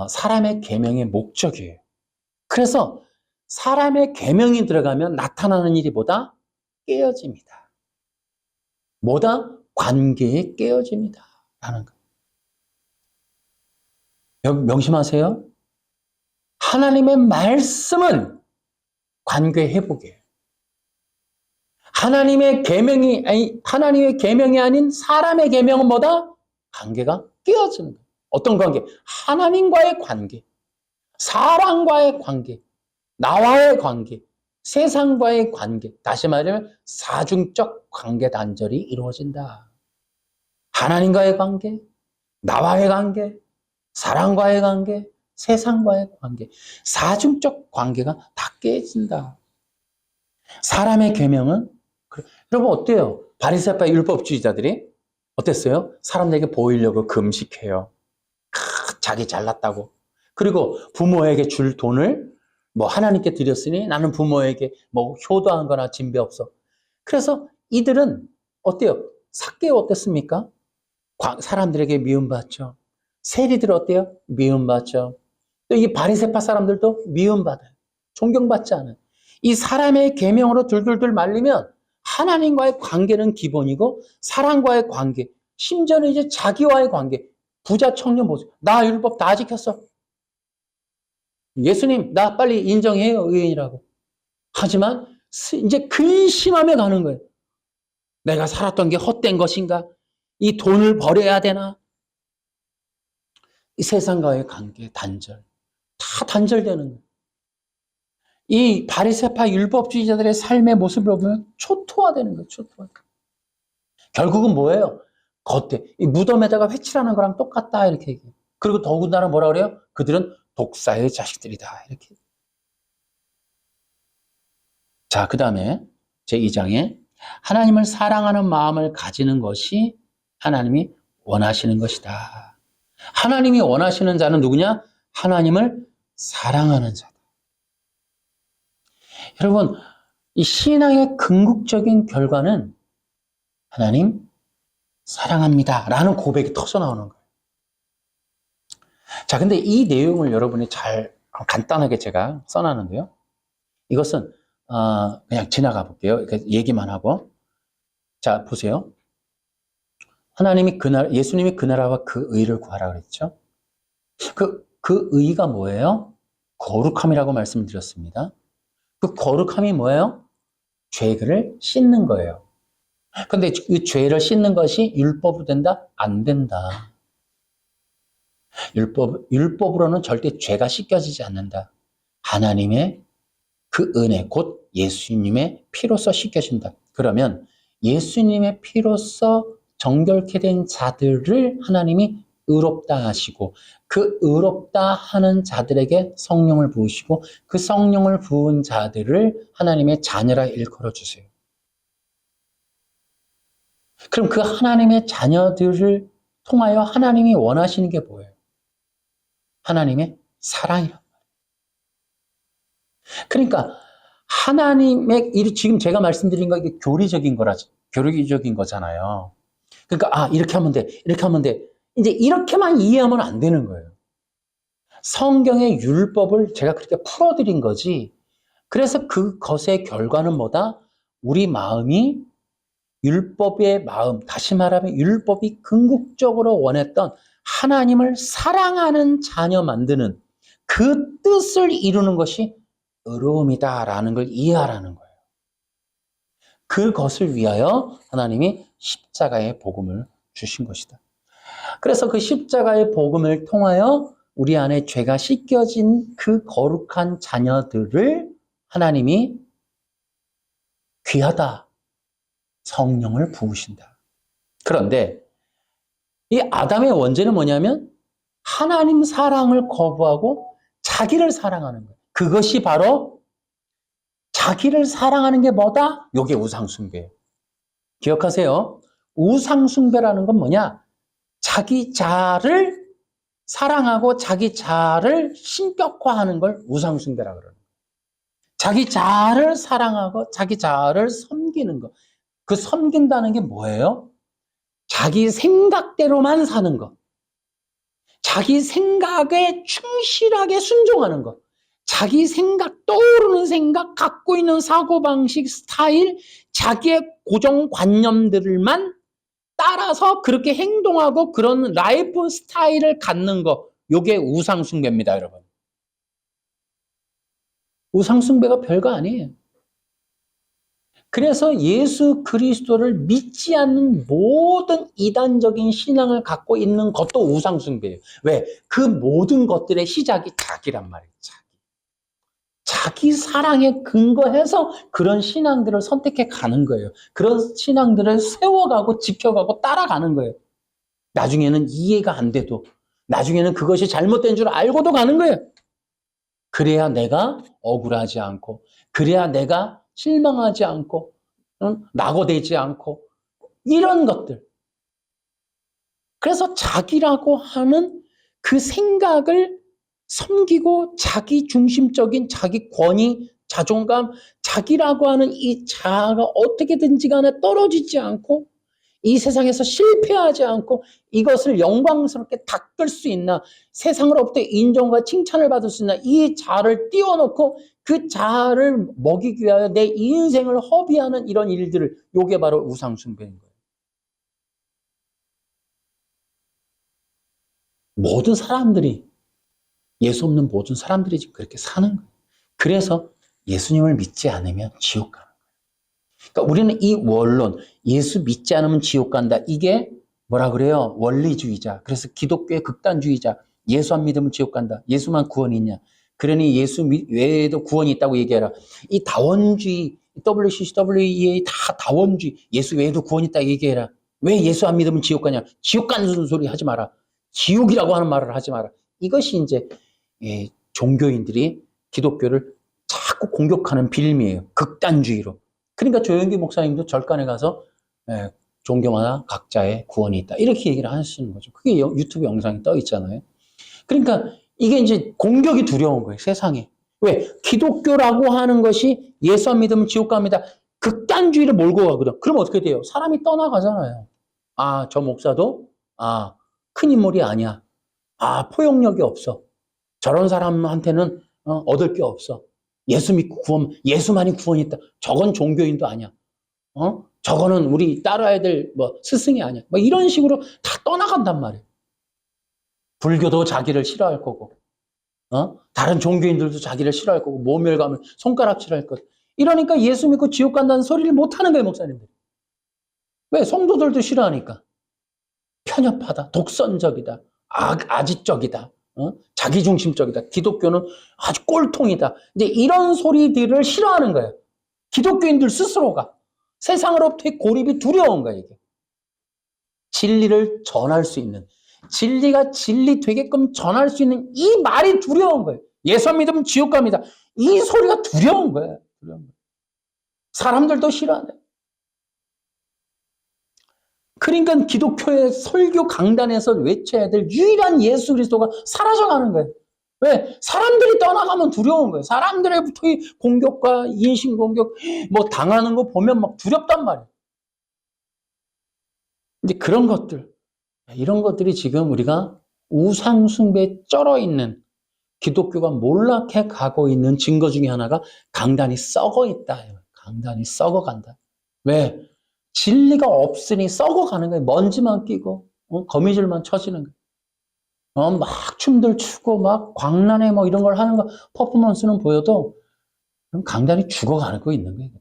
사람의 계명의 목적이에요. 그래서 사람의 계명이 들어가면 나타나는 일이 뭐다? 깨어집니다. 뭐다? 관계에 깨어집니다. 라는 거. 명심하세요. 하나님의 말씀은 관계 회복이에요. 하나님의 계명이 아닌 사람의 계명은 뭐다? 관계가 깨어지는 거예요. 어떤 관계? 하나님과의 관계, 사람과의 관계, 나와의 관계, 세상과의 관계, 다시 말하면 사중적 관계 단절이 이루어진다. 하나님과의 관계, 나와의 관계, 사람과의 관계, 세상과의 관계, 사중적 관계가 다 깨진다. 사람의 계명은 여러분 어때요? 바리새파 율법주의자들이 어땠어요? 사람들에게 보이려고 금식해요. 자기 잘났다고. 그리고 부모에게 줄 돈을 하나님께 드렸으니 나는 부모에게 효도한 거나 진배 없어. 그래서 이들은 어때요? 삭개오 어땠습니까? 사람들에게 미움받죠. 세리들 어때요? 미움받죠. 또 이 바리새파 사람들도 미움받아요. 존경받지 않아요. 이 사람의 계명으로 둘둘둘 말리면 하나님과의 관계는 기본이고 사람과의 관계, 심지어는 이제 자기와의 관계, 부자 청년 보세요. 나 율법 다 지켰어. 예수님, 나 빨리 인정해요, 의인이라고. 하지만 이제 근심하며 가는 거예요. 내가 살았던 게 헛된 것인가? 이 돈을 버려야 되나? 이 세상과의 관계, 단절. 다 단절되는 거예요. 이 바리새파 율법주의자들의 삶의 모습을 보면 초토화되는 거예요. 초토화. 결국은 뭐예요? 겉에 이 무덤에다가 회칠하는 거랑 똑같다 이렇게 얘기해요. 그리고 더군다나 뭐라 그래요? 그들은 독사의 자식들이다 이렇게. 자, 그 다음에 제2장에 하나님을 사랑하는 마음을 가지는 것이 하나님이 원하시는 것이다. 하나님이 원하시는 자는 누구냐? 하나님을 사랑하는 자다. 여러분, 이 신앙의 궁극적인 결과는 하나님 사랑합니다 라는 고백이 터져 나오는 거예요. 자, 근데 이 내용을 여러분이 간단하게 제가 써놨는데요. 이것은 그냥 지나가 볼게요. 얘기만 하고. 자, 보세요. 예수님이 그 나라와 그 의를 구하라 그랬죠. 그 의가 뭐예요? 거룩함이라고 말씀드렸습니다. 그 거룩함이 뭐예요? 죄를 씻는 거예요. 근데 그 죄를 씻는 것이 율법으로 된다? 안 된다. 율법으로는 절대 죄가 씻겨지지 않는다. 하나님의 그 은혜, 곧 예수님의 피로써 씻겨진다. 그러면 예수님의 피로써 정결케 된 자들을 하나님이 의롭다 하시고 그 의롭다 하는 자들에게 성령을 부으시고 그 성령을 부은 자들을 하나님의 자녀라 일컬어 주세요. 그럼 그 하나님의 자녀들을 통하여 하나님이 원하시는 게 뭐예요? 하나님의 사랑이란 말이에요. 그러니까 하나님의 지금 제가 말씀드린 거 이게 교리적인 거잖아요. 그러니까 이렇게 하면 돼. 이렇게 하면 돼. 이제 이렇게만 이해하면 안 되는 거예요. 성경의 율법을 제가 그렇게 풀어드린 거지. 그래서 그것의 결과는 뭐다? 우리 마음이 율법의 마음, 다시 말하면 율법이 궁극적으로 원했던 하나님을 사랑하는 자녀 만드는 그 뜻을 이루는 것이 의로움이다라는 걸 이해하라는 거예요. 그것을 위하여 하나님이 십자가의 복음을 주신 것이다. 그래서 그 십자가의 복음을 통하여 우리 안에 죄가 씻겨진 그 거룩한 자녀들을 하나님이 귀하다. 성령을 부으신다. 그런데 이 아담의 원죄는 뭐냐면 하나님 사랑을 거부하고 자기를 사랑하는 거예요. 그것이 바로 자기를 사랑하는 게 뭐다? 이게 우상숭배예요. 기억하세요. 우상숭배라는 건 뭐냐? 자기 자아를 사랑하고 자기 자아를 신격화하는 걸 우상숭배라고 그러는 거예요. 자기 자아를 사랑하고 자기 자아를 섬기는 것. 그 섬긴다는 게 뭐예요? 자기 생각대로만 사는 것. 자기 생각에 충실하게 순종하는 것. 자기 생각, 떠오르는 생각, 갖고 있는 사고방식, 스타일, 자기의 고정관념들만 따라서 그렇게 행동하고 그런 라이프 스타일을 갖는 거. 요게 우상숭배입니다, 여러분. 우상숭배가 별거 아니에요. 그래서 예수 그리스도를 믿지 않는 모든 이단적인 신앙을 갖고 있는 것도 우상숭배예요. 왜? 그 모든 것들의 시작이 자기란 말이에요. 자기 사랑에 근거해서 그런 신앙들을 선택해 가는 거예요. 그런 신앙들을 세워가고 지켜가고 따라가는 거예요. 나중에는 이해가 안 돼도, 나중에는 그것이 잘못된 줄 알고도 가는 거예요. 그래야 내가 억울하지 않고, 그래야 내가 실망하지 않고, 낙오되지 않고, 이런 것들. 그래서 자기라고 하는 그 생각을 섬기고 자기 중심적인 자기 권위, 자존감, 자기라고 하는 이 자아가 어떻게든지 간에 떨어지지 않고 이 세상에서 실패하지 않고 이것을 영광스럽게 닦을 수 있나, 세상으로부터 인정과 칭찬을 받을 수 있나, 이 자아를 띄워놓고 그 자아를 먹이기 위하여 내 인생을 허비하는 이런 일들을, 요게 바로 우상숭배인 거예요. 모든 사람들이, 예수 없는 모든 사람들이 지금 그렇게 사는 거예요. 그래서 예수님을 믿지 않으면 지옥 가는 거예요. 그러니까 우리는 이 원론, 예수 믿지 않으면 지옥 간다. 이게 뭐라 그래요? 원리주의자. 그래서 기독교의 극단주의자. 예수 안 믿으면 지옥 간다. 예수만 구원이 있냐? 그러니 예수 외에도 구원이 있다고 얘기해라. 이 다원주의, WCCWEA 다 다원주의. 예수 외에도 구원이 있다고 얘기해라. 왜 예수 안 믿으면 지옥 가냐? 지옥 가는 소리 하지 마라. 지옥이라고 하는 말을 하지 마라. 이것이 이제 종교인들이 기독교를 자꾸 공격하는 빌미예요. 극단주의로. 그러니까 조영기 목사님도 절간에 가서 종교마다 각자의 구원이 있다. 이렇게 얘기를 하시는 거죠. 그게 유튜브 영상에 떠 있잖아요. 그러니까 이게 이제 공격이 두려운 거예요, 세상에. 왜? 기독교라고 하는 것이 예수 안 믿으면 지옥 갑니다. 극단주의를 몰고 가거든. 그럼 어떻게 돼요? 사람이 떠나가잖아요. 아, 저 목사도 큰 인물이 아니야. 포용력이 없어. 저런 사람한테는 얻을 게 없어. 예수 믿고 예수만이 구원이 있다. 저건 종교인도 아니야. 저거는 우리 따라야 될 스승이 아니야. 이런 식으로 다 떠나간단 말이에요. 불교도 자기를 싫어할 거고, 다른 종교인들도 자기를 싫어할 거고, 모멸감을 손가락질할 것. 이러니까 예수 믿고 지옥 간다는 소리를 못 하는 거예요, 목사님들. 왜? 성도들도 싫어하니까. 편협하다, 독선적이다, 아지적이다, 자기중심적이다. 기독교는 아주 꼴통이다. 이제 이런 소리들을 싫어하는 거예요. 기독교인들 스스로가. 세상으로부터의 고립이 두려운 거예요, 이게. 진리를 전할 수 있는, 진리가 진리 되게끔 전할 수 있는 이 말이 두려운 거예요. 예수 안 믿으면 지옥 갑니다. 이 소리가 두려운 거예요. 두려운 거예요. 사람들도 싫어하네. 그러니까 기독교의 설교 강단에서 외쳐야 될 유일한 예수 그리스도가 사라져가는 거예요. 왜? 사람들이 떠나가면 두려운 거예요. 사람들의부터의 공격과 인신공격 당하는 거 보면 막 두렵단 말이에요. 이제 그런 것들, 이런 것들이 지금 우리가 우상숭배에 쩔어 있는, 기독교가 몰락해 가고 있는 증거 중에 하나가 강단이 썩어 있다. 강단이 썩어간다. 왜? 진리가 없으니 썩어가는 거예요. 먼지만 끼고 거미줄만 쳐지는 거예요. 막 춤들 추고 막 광란에 이런 걸 하는 거, 퍼포먼스는 보여도 강단이 죽어가고 있는 거예요.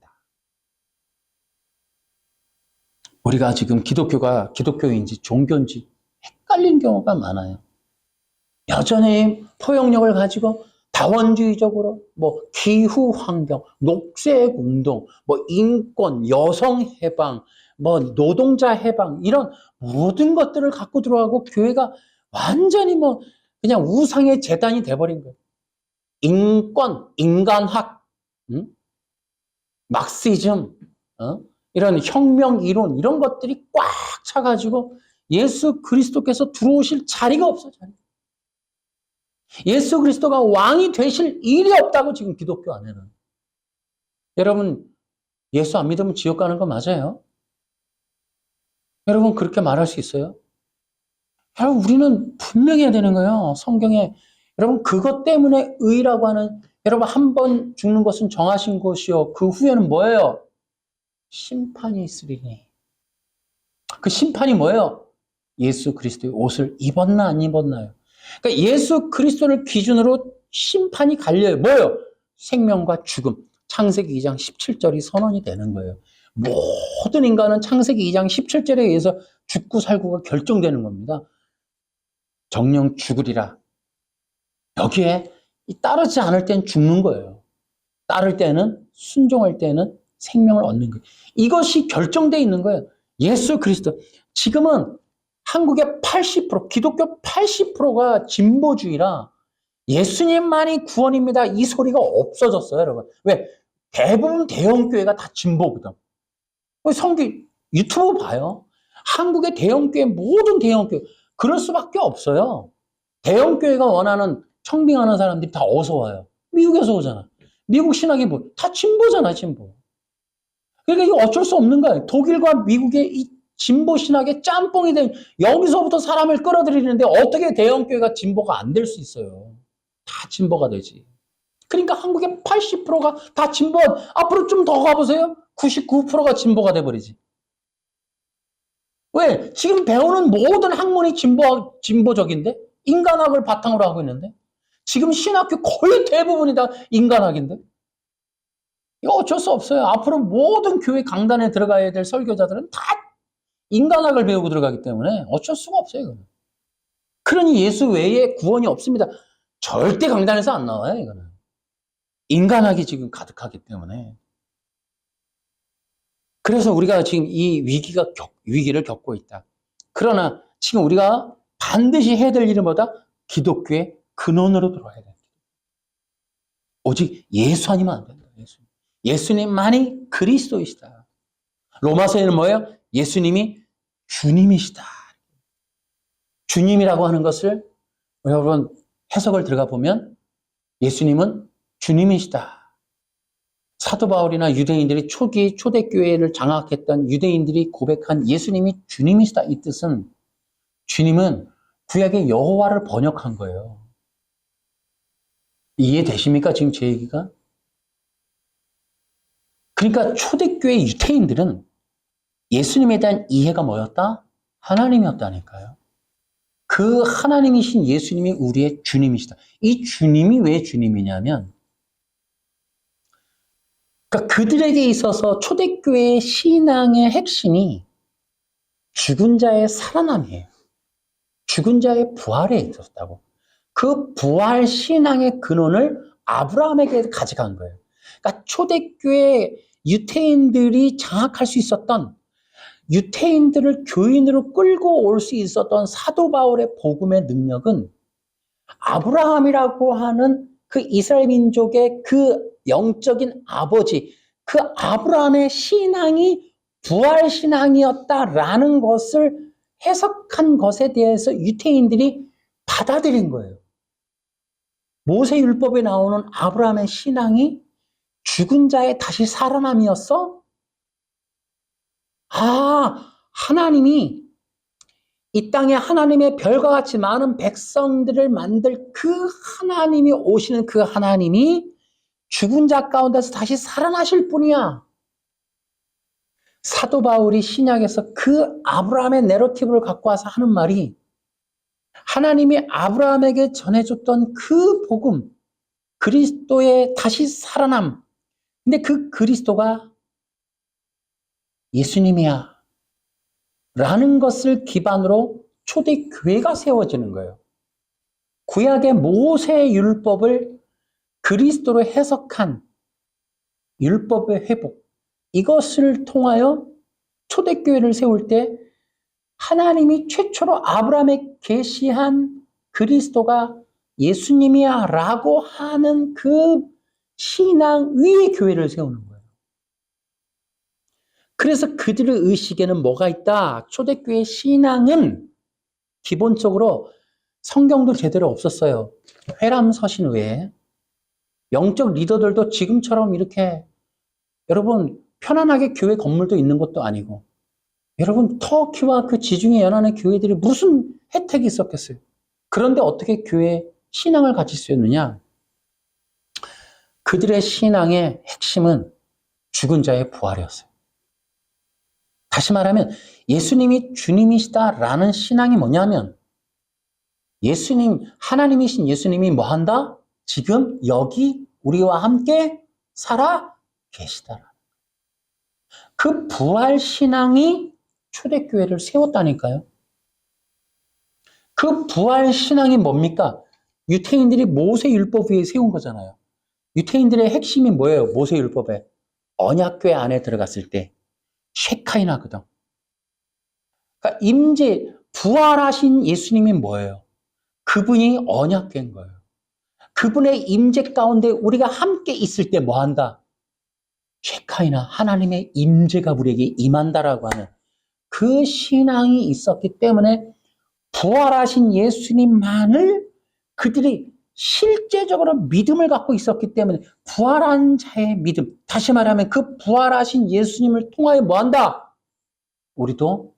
우리가 지금 기독교가 기독교인지 종교인지 헷갈리는 경우가 많아요. 여전히 포용력을 가지고 다원주의적으로 기후 환경, 녹색 운동, 인권, 여성 해방, 노동자 해방, 이런 모든 것들을 갖고 들어가고 교회가 완전히 그냥 우상의 재단이 돼버린 거예요. 인권, 인간학, 막시즘, 이런 혁명 이론, 이런 것들이 꽉 차가지고 예수 그리스도께서 들어오실 자리가 없어. 예수 그리스도가 왕이 되실 일이 없다고, 지금 기독교 안에는. 여러분, 예수 안 믿으면 지옥 가는 거 맞아요? 여러분, 그렇게 말할 수 있어요? 여러분, 우리는 분명해야 되는 거예요. 성경에. 여러분, 그것 때문에 의라고 하는, 여러분, 한 번 죽는 것은 정하신 것이요. 그 후에는 뭐예요? 심판이 있으리니. 그 심판이 뭐예요? 예수 그리스도의 옷을 입었나 안 입었나요? 그러니까 예수 그리스도를 기준으로 심판이 갈려요. 뭐예요? 생명과 죽음. 창세기 2장 17절이 선언이 되는 거예요. 모든 인간은 창세기 2장 17절에 의해서 죽고 살고가 결정되는 겁니다. 정령 죽으리라. 여기에 따르지 않을 땐 죽는 거예요. 따를 때는, 순종할 때는 생명을 얻는 거예요. 이것이 결정되어 있는 거예요. 예수 그리스도. 지금은 한국의 80%, 기독교 80%가 진보주의라 예수님만이 구원입니다. 이 소리가 없어졌어요, 여러분. 왜? 대부분 대형교회가 다 진보거든. 성기 유튜브 봐요. 한국의 대형교회, 모든 대형교회. 그럴 수밖에 없어요. 대형교회가 원하는 청빙하는 사람들이 다 어서 와요. 미국에서 오잖아. 미국 신학이 뭐, 다 진보잖아, 진보. 그러니까 이거 어쩔 수 없는 거예요. 독일과 미국의 이 진보 신학의 짬뽕이 된, 여기서부터 사람을 끌어들이는데 어떻게 대형교회가 진보가 안 될 수 있어요. 다 진보가 되지. 그러니까 한국의 80%가 다 진보, 앞으로 좀 더 가보세요. 99%가 진보가 돼버리지. 왜? 지금 배우는 모든 학문이 진보적인데? 인간학을 바탕으로 하고 있는데? 지금 신학교 거의 대부분이 다 인간학인데? 이거 어쩔 수 없어요. 앞으로 모든 교회 강단에 들어가야 될 설교자들은 다 인간학을 배우고 들어가기 때문에 어쩔 수가 없어요. 이거는. 그러니 예수 외에 구원이 없습니다. 절대 강단에서 안 나와요. 이거는. 인간학이 지금 가득하기 때문에. 그래서 우리가 지금 이 위기를 겪고 있다. 그러나 지금 우리가 반드시 해야 될 일은 뭐다? 기독교의 근원으로 돌아야 된다. 오직 예수 아니면 안 된다. 예수님만이 그리스도이시다. 로마서에는 뭐예요? 예수님이 주님이시다. 주님이라고 하는 것을 여러분 해석을 들어가 보면 예수님은 주님이시다. 사도 바울이나 유대인들이 초기 초대교회를 장악했던 유대인들이 고백한 예수님이 주님이시다. 이 뜻은 주님은 구약의 여호와를 번역한 거예요. 이해되십니까? 지금 제 얘기가? 그러니까 초대교회 유대인들은 예수님에 대한 이해가 뭐였다? 하나님이었다니까요. 그 하나님이신 예수님이 우리의 주님이시다. 이 주님이 왜 주님이냐면 그러니까 그들에게 있어서 초대교회의 신앙의 핵심이 죽은 자의 살아남이에요. 죽은 자의 부활에 있었다고. 그 부활 신앙의 근원을 아브라함에게 가져간 거예요. 그러니까 초대교회 유대인들이 장악할 수 있었던, 유대인들을 교인으로 끌고 올 수 있었던 사도 바울의 복음의 능력은 아브라함이라고 하는 그 이스라엘 민족의 그 영적인 아버지, 그 아브라함의 신앙이 부활 신앙이었다라는 것을 해석한 것에 대해서 유대인들이 받아들인 거예요. 모세율법에 나오는 아브라함의 신앙이 죽은 자의 다시 살아남이었어? 하나님이 이 땅에 하나님의 별과 같이 많은 백성들을 만들 그 하나님이 오시는 그 하나님이 죽은 자 가운데서 다시 살아나실 분이야. 사도 바울이 신약에서 그 아브라함의 내러티브를 갖고 와서 하는 말이 하나님이 아브라함에게 전해줬던 그 복음, 그리스도의 다시 살아남. 근데 그 그리스도가 예수님이야. 라는 것을 기반으로 초대교회가 세워지는 거예요. 구약의 모세의 율법을 그리스도로 해석한 율법의 회복, 이것을 통하여 초대교회를 세울 때 하나님이 최초로 아브라함에 계시한 그리스도가 예수님이야 라고 하는 그 신앙 위에 교회를 세우는 거예요. 그래서 그들의 의식에는 뭐가 있다? 초대교회 신앙은 기본적으로 성경도 제대로 없었어요. 회람서신 외에. 영적 리더들도 지금처럼 이렇게 여러분 편안하게 교회 건물도 있는 것도 아니고 여러분 터키와 그 지중해 연안의 교회들이 무슨 혜택이 있었겠어요? 그런데 어떻게 교회 신앙을 가질 수 있느냐? 그들의 신앙의 핵심은 죽은 자의 부활이었어요. 다시 말하면 예수님이 주님이시다라는 신앙이 뭐냐면 예수님, 하나님이신 예수님이 뭐 한다? 지금 여기 우리와 함께 살아 계시다. 그 부활 신앙이 초대교회를 세웠다니까요. 그 부활 신앙이 뭡니까? 유태인들이 모세율법 위에 세운 거잖아요. 유태인들의 핵심이 뭐예요? 모세율법에 언약궤 안에 들어갔을 때 쉐카이나거든. 그러니까 임재 부활하신 예수님이 뭐예요? 그분이 언약궤인 거예요. 그분의 임재 가운데 우리가 함께 있을 때 뭐 한다? 쉐카이나 하나님의 임재가 우리에게 임한다라고 하는 그 신앙이 있었기 때문에 부활하신 예수님만을 그들이 실제적으로 믿음을 갖고 있었기 때문에 부활한 자의 믿음, 다시 말하면 그 부활하신 예수님을 통하여 뭐한다? 우리도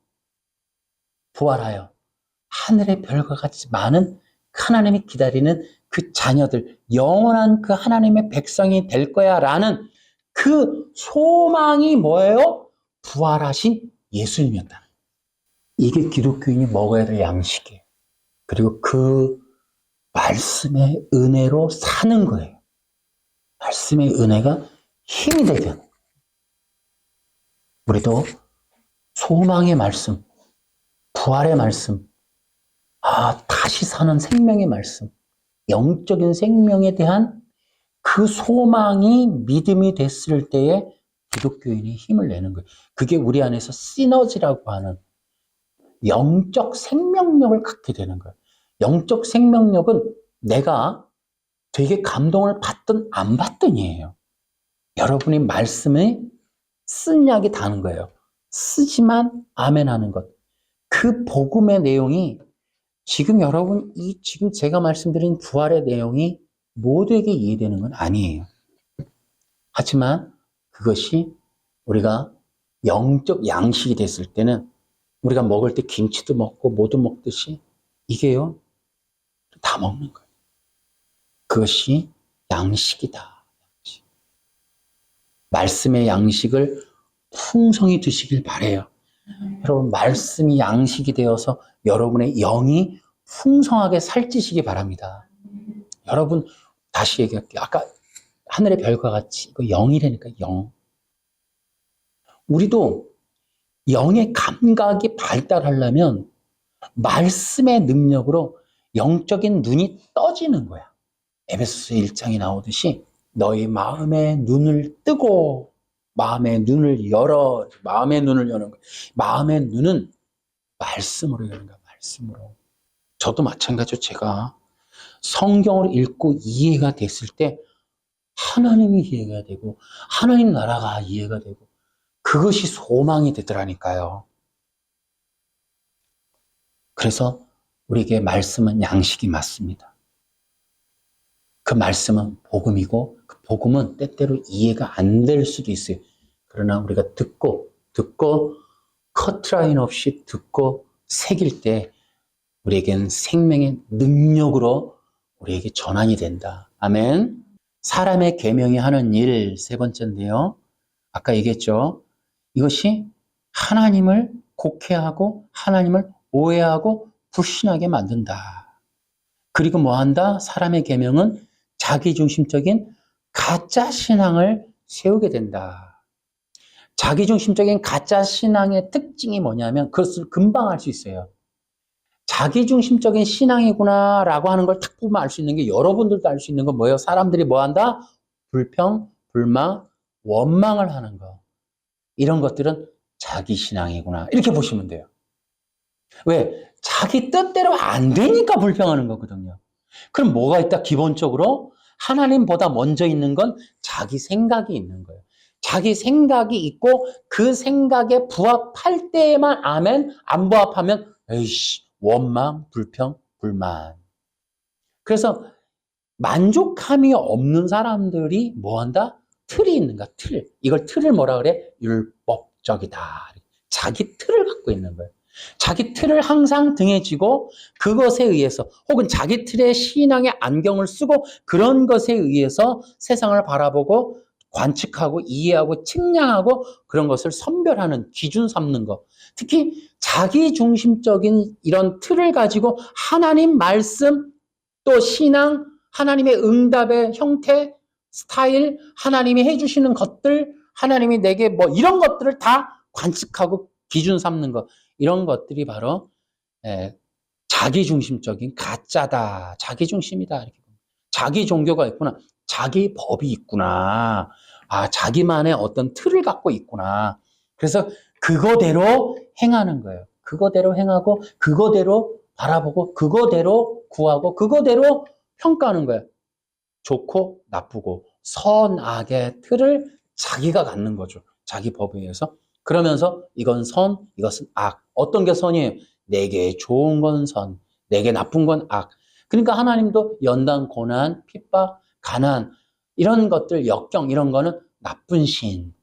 부활하여 하늘의 별과 같이 많은 하나님이 기다리는 그 자녀들, 영원한 그 하나님의 백성이 될 거야 라는 그 소망이 뭐예요? 부활하신 예수님이었다. 이게 기독교인이 먹어야 될 양식이에요. 그리고 그 말씀의 은혜로 사는 거예요. 말씀의 은혜가 힘이 되게 하는 거예요. 우리도 소망의 말씀, 부활의 말씀, 다시 사는 생명의 말씀, 영적인 생명에 대한 그 소망이 믿음이 됐을 때에 기독교인이 힘을 내는 거예요. 그게 우리 안에서 시너지라고 하는 영적 생명력을 갖게 되는 거예요. 영적 생명력은 내가 되게 감동을 받든 안 받든이에요. 여러분이 말씀에 쓴 약이 다는 거예요. 쓰지만 아멘 하는 것. 그 복음의 내용이 지금 여러분 지금 제가 말씀드린 부활의 내용이 모두에게 이해되는 건 아니에요. 하지만 그것이 우리가 영적 양식이 됐을 때는 우리가 먹을 때 김치도 먹고 뭐도 먹듯이 이게요 다 먹는 거예요. 그것이 양식이다. 양식. 말씀의 양식을 풍성히 드시길 바래요. 여러분 말씀이 양식이 되어서 여러분의 영이 풍성하게 살찌시기 바랍니다. 여러분 다시 얘기할게요. 아까 하늘의 별과 같이 이거 영이라니까 영. 우리도 영의 감각이 발달하려면 말씀의 능력으로 영적인 눈이 떠지는 거야. 에베소서 1장에 나오듯이 너희 마음의 눈을 뜨고 마음의 눈을 열어. 마음의 눈을 여는 거야. 마음의 눈은 말씀으로 여는 거야. 말씀으로. 저도 마찬가지로 제가 성경을 읽고 이해가 됐을 때 하나님이 이해가 되고 하나님 나라가 이해가 되고 그것이 소망이 되더라니까요. 그래서 우리에게 말씀은 양식이 맞습니다. 그 말씀은 복음이고 그 복음은 때때로 이해가 안 될 수도 있어요. 그러나 우리가 듣고 커트라인 없이 듣고 새길 때 우리에게는 생명의 능력으로 우리에게 전환이 된다. 아멘. 사람의 계명이 하는 일 세 번째인데요. 아까 얘기했죠. 이것이 하나님을 곡해하고 하나님을 오해하고 불신하게 만든다. 그리고 뭐한다? 사람의 계명은 자기중심적인 가짜 신앙을 세우게 된다. 자기중심적인 가짜 신앙의 특징이 뭐냐면 그것을 금방 알 수 있어요. 자기중심적인 신앙이구나 라고 하는 걸 딱 보면 알 수 있는 게 여러분들도 알 수 있는 건 뭐예요? 사람들이 뭐한다? 불평, 불만, 원망을 하는 거. 이런 것들은 자기 신앙이구나 이렇게 보시면 돼요. 왜? 자기 뜻대로 안 되니까 불평하는 거거든요. 그럼 뭐가 있다? 기본적으로 하나님보다 먼저 있는 건 자기 생각이 있는 거예요. 자기 생각이 있고 그 생각에 부합할 때에만 아멘, 안 부합하면 에이씨, 원망, 불평, 불만. 그래서 만족함이 없는 사람들이 뭐한다? 틀이 있는가? 틀. 이걸 틀을 뭐라 그래? 율법적이다. 자기 틀을 갖고 있는 거예요. 자기 틀을 항상 등에 지고 그것에 의해서 혹은 자기 틀의 신앙의 안경을 쓰고 그런 것에 의해서 세상을 바라보고 관측하고 이해하고 측량하고 그런 것을 선별하는 기준 삼는 것. 특히 자기 중심적인 이런 틀을 가지고 하나님 말씀 또 신앙, 하나님의 응답의 형태, 스타일, 하나님이 해주시는 것들, 하나님이 내게 뭐 이런 것들을 다 관측하고 기준 삼는 것. 이런 것들이 바로 자기중심적인 가짜다. 자기중심이다. 이렇게. 자기 종교가 있구나. 자기 법이 있구나. 아, 자기만의 어떤 틀을 갖고 있구나. 그래서 그거대로 행하는 거예요. 그거대로 행하고 그거대로 바라보고 그거대로 구하고 그거대로 평가하는 거예요. 좋고 나쁘고 선악의 틀을 자기가 갖는 거죠. 자기 법에 의해서. 그러면서 이건 선, 이것은 악. 어떤 게 선이에요? 내게 좋은 건 선, 내게 나쁜 건 악. 그러니까 하나님도 연단, 고난, 핍박, 가난 이런 것들, 역경 이런 거는 나쁜 신,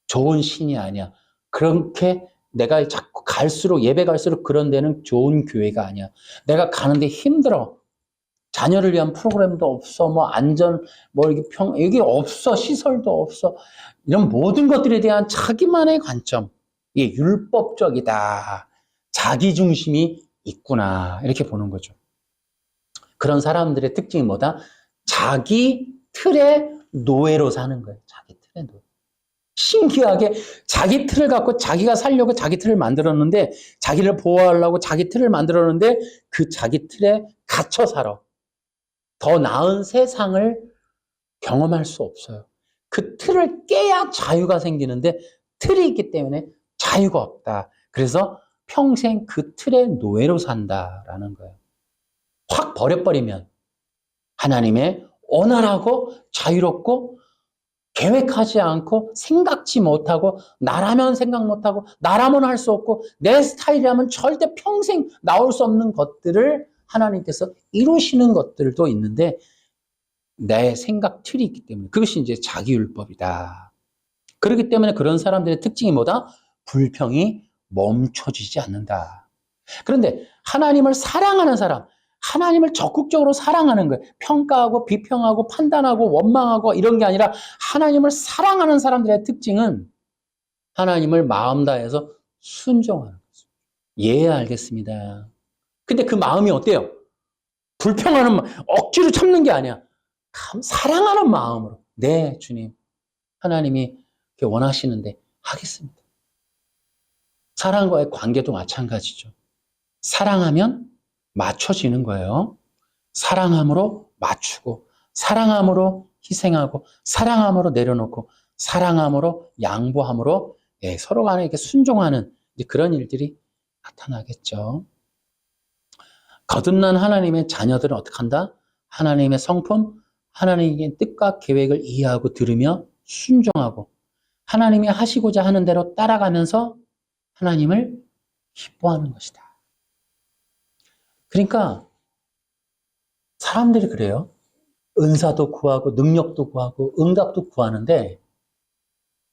좋은 신이 아니야. 그렇게 내가 자꾸 갈수록 예배 갈수록 그런 데는 좋은 교회가 아니야. 내가 가는데 힘들어. 자녀를 위한 프로그램도 없어. 뭐 안전 뭐 이게 이게 없어. 시설도 없어. 이런 모든 것들에 대한 자기만의 관점. 이게 율법적이다. 자기 중심이 있구나. 이렇게 보는 거죠. 그런 사람들의 특징이 뭐다? 자기 틀의 노예로 사는 거예요. 자기 틀의 노예. 신기하게 자기 틀을 갖고 자기가 살려고 자기 틀을 만들었는데 자기를 보호하려고 자기 틀을 만들었는데 그 자기 틀에 갇혀 살아. 더 나은 세상을 경험할 수 없어요. 그 틀을 깨야 자유가 생기는데 틀이 있기 때문에 자유가 없다. 그래서 평생 그 틀의 노예로 산다라는 거예요. 확 버려버리면 하나님의 원활하고 자유롭고 계획하지 않고 생각지 못하고 나라면 생각 못하고 나라면 할 수 없고 내 스타일이라면 절대 평생 나올 수 없는 것들을 하나님께서 이루시는 것들도 있는데 내 생각 틀이 있기 때문에 그것이 이제 자기율법이다. 그렇기 때문에 그런 사람들의 특징이 뭐다? 불평이 멈춰지지 않는다. 그런데 하나님을 사랑하는 사람, 하나님을 적극적으로 사랑하는 거예요. 평가하고 비평하고 판단하고 원망하고 이런 게 아니라 하나님을 사랑하는 사람들의 특징은 하나님을 마음 다해서 순종하는 거죠. 예, 알겠습니다. 근데 그 마음이 어때요? 불평하는 억지로 참는 게 아니야. 사랑하는 마음으로. 네, 주님. 하나님이 원하시는데 하겠습니다. 사랑과의 관계도 마찬가지죠. 사랑하면 맞춰지는 거예요. 사랑함으로 맞추고, 사랑함으로 희생하고, 사랑함으로 내려놓고, 사랑함으로 양보함으로 서로 간에 이렇게 순종하는 그런 일들이 나타나겠죠. 거듭난 하나님의 자녀들은 어떻게 한다? 하나님의 성품, 하나님의 뜻과 계획을 이해하고 들으며 순종하고 하나님이 하시고자 하는 대로 따라가면서 하나님을 기뻐하는 것이다. 그러니까 사람들이 그래요. 은사도 구하고 능력도 구하고 응답도 구하는데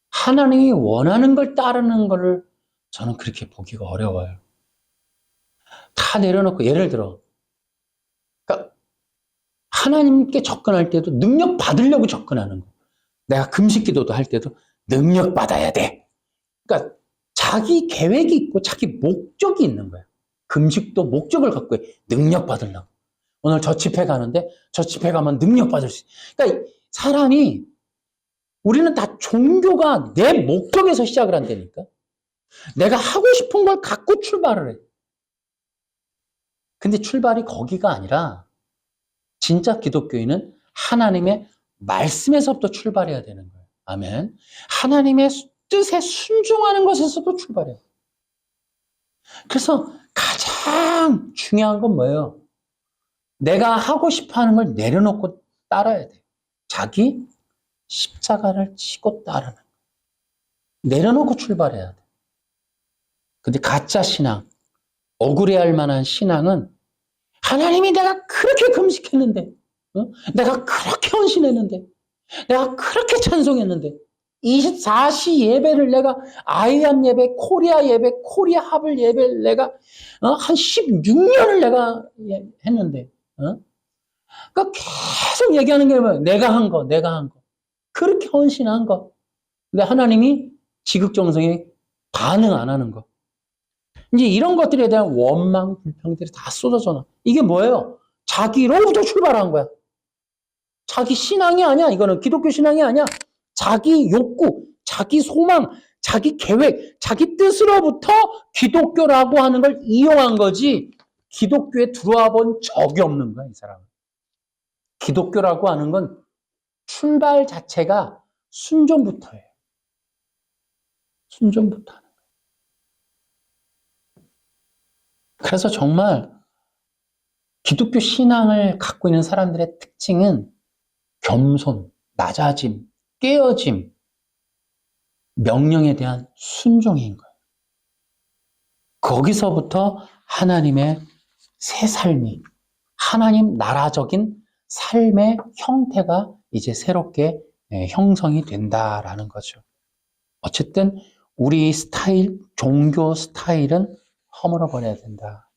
하나님이 원하는 걸 따르는 것을 저는 그렇게 보기가 어려워요. 다 내려놓고 예를 들어 그러니까 하나님께 접근할 때도 능력 받으려고 접근하는 거. 내가 금식 기도도 할 때도 능력 받아야 돼. 그러니까 자기 계획이 있고 자기 목적이 있는 거예요. 금식도 목적을 갖고 해. 능력 받으려고. 오늘 저 집회 가는데 저 집회 가면 능력 받을 수 있어. 그러니까 사람이 우리는 다 종교가 내 목적에서 시작을 한다니까. 내가 하고 싶은 걸 갖고 출발을 해. 근데 출발이 거기가 아니라 진짜 기독교인은 하나님의 말씀에서부터 출발해야 되는 거예요. 아멘. 하나님의 뜻에 순종하는 것에서도 출발해요. 그래서 가장 중요한 건 뭐예요? 내가 하고 싶어 하는 걸 내려놓고 따라야 돼요. 자기 십자가를 지고 따르는 거예요. 내려놓고 출발해야 돼요. 근데 가짜 신앙, 억울해할 만한 신앙은 하나님이 내가 그렇게 금식했는데, 내가 그렇게 헌신했는데, 내가 그렇게 찬송했는데, 24시 예배를 내가 아이암 예배, 코리아 예배, 코리아 합을 예배를 내가 한 16년을 내가 했는데 그러니까 계속 얘기하는 게 뭐예요? 내가 한 거, 내가 한 거. 그렇게 헌신한 거. 근데 하나님이 지극정성에 반응 안 하는 거. 이제 이런 것들에 대한 원망, 불평들이 다 쏟아져 나. 이게 뭐예요? 자기로부터 출발한 거야. 자기 신앙이 아니야. 이거는 기독교 신앙이 아니야. 자기 욕구, 자기 소망, 자기 계획, 자기 뜻으로부터 기독교라고 하는 걸 이용한 거지 기독교에 들어와 본 적이 없는 거야, 이 사람은. 기독교라고 하는 건 출발 자체가 순종부터예요. 순종부터 하는 거예요. 그래서 정말 기독교 신앙을 갖고 있는 사람들의 특징은 겸손, 낮아짐, 깨어짐, 명령에 대한 순종인 거예요. 거기서부터 하나님의 새 삶이, 하나님 나라적인 삶의 형태가 이제 새롭게 형성이 된다라는 거죠. 어쨌든 우리 스타일, 종교 스타일은 허물어 버려야 된다.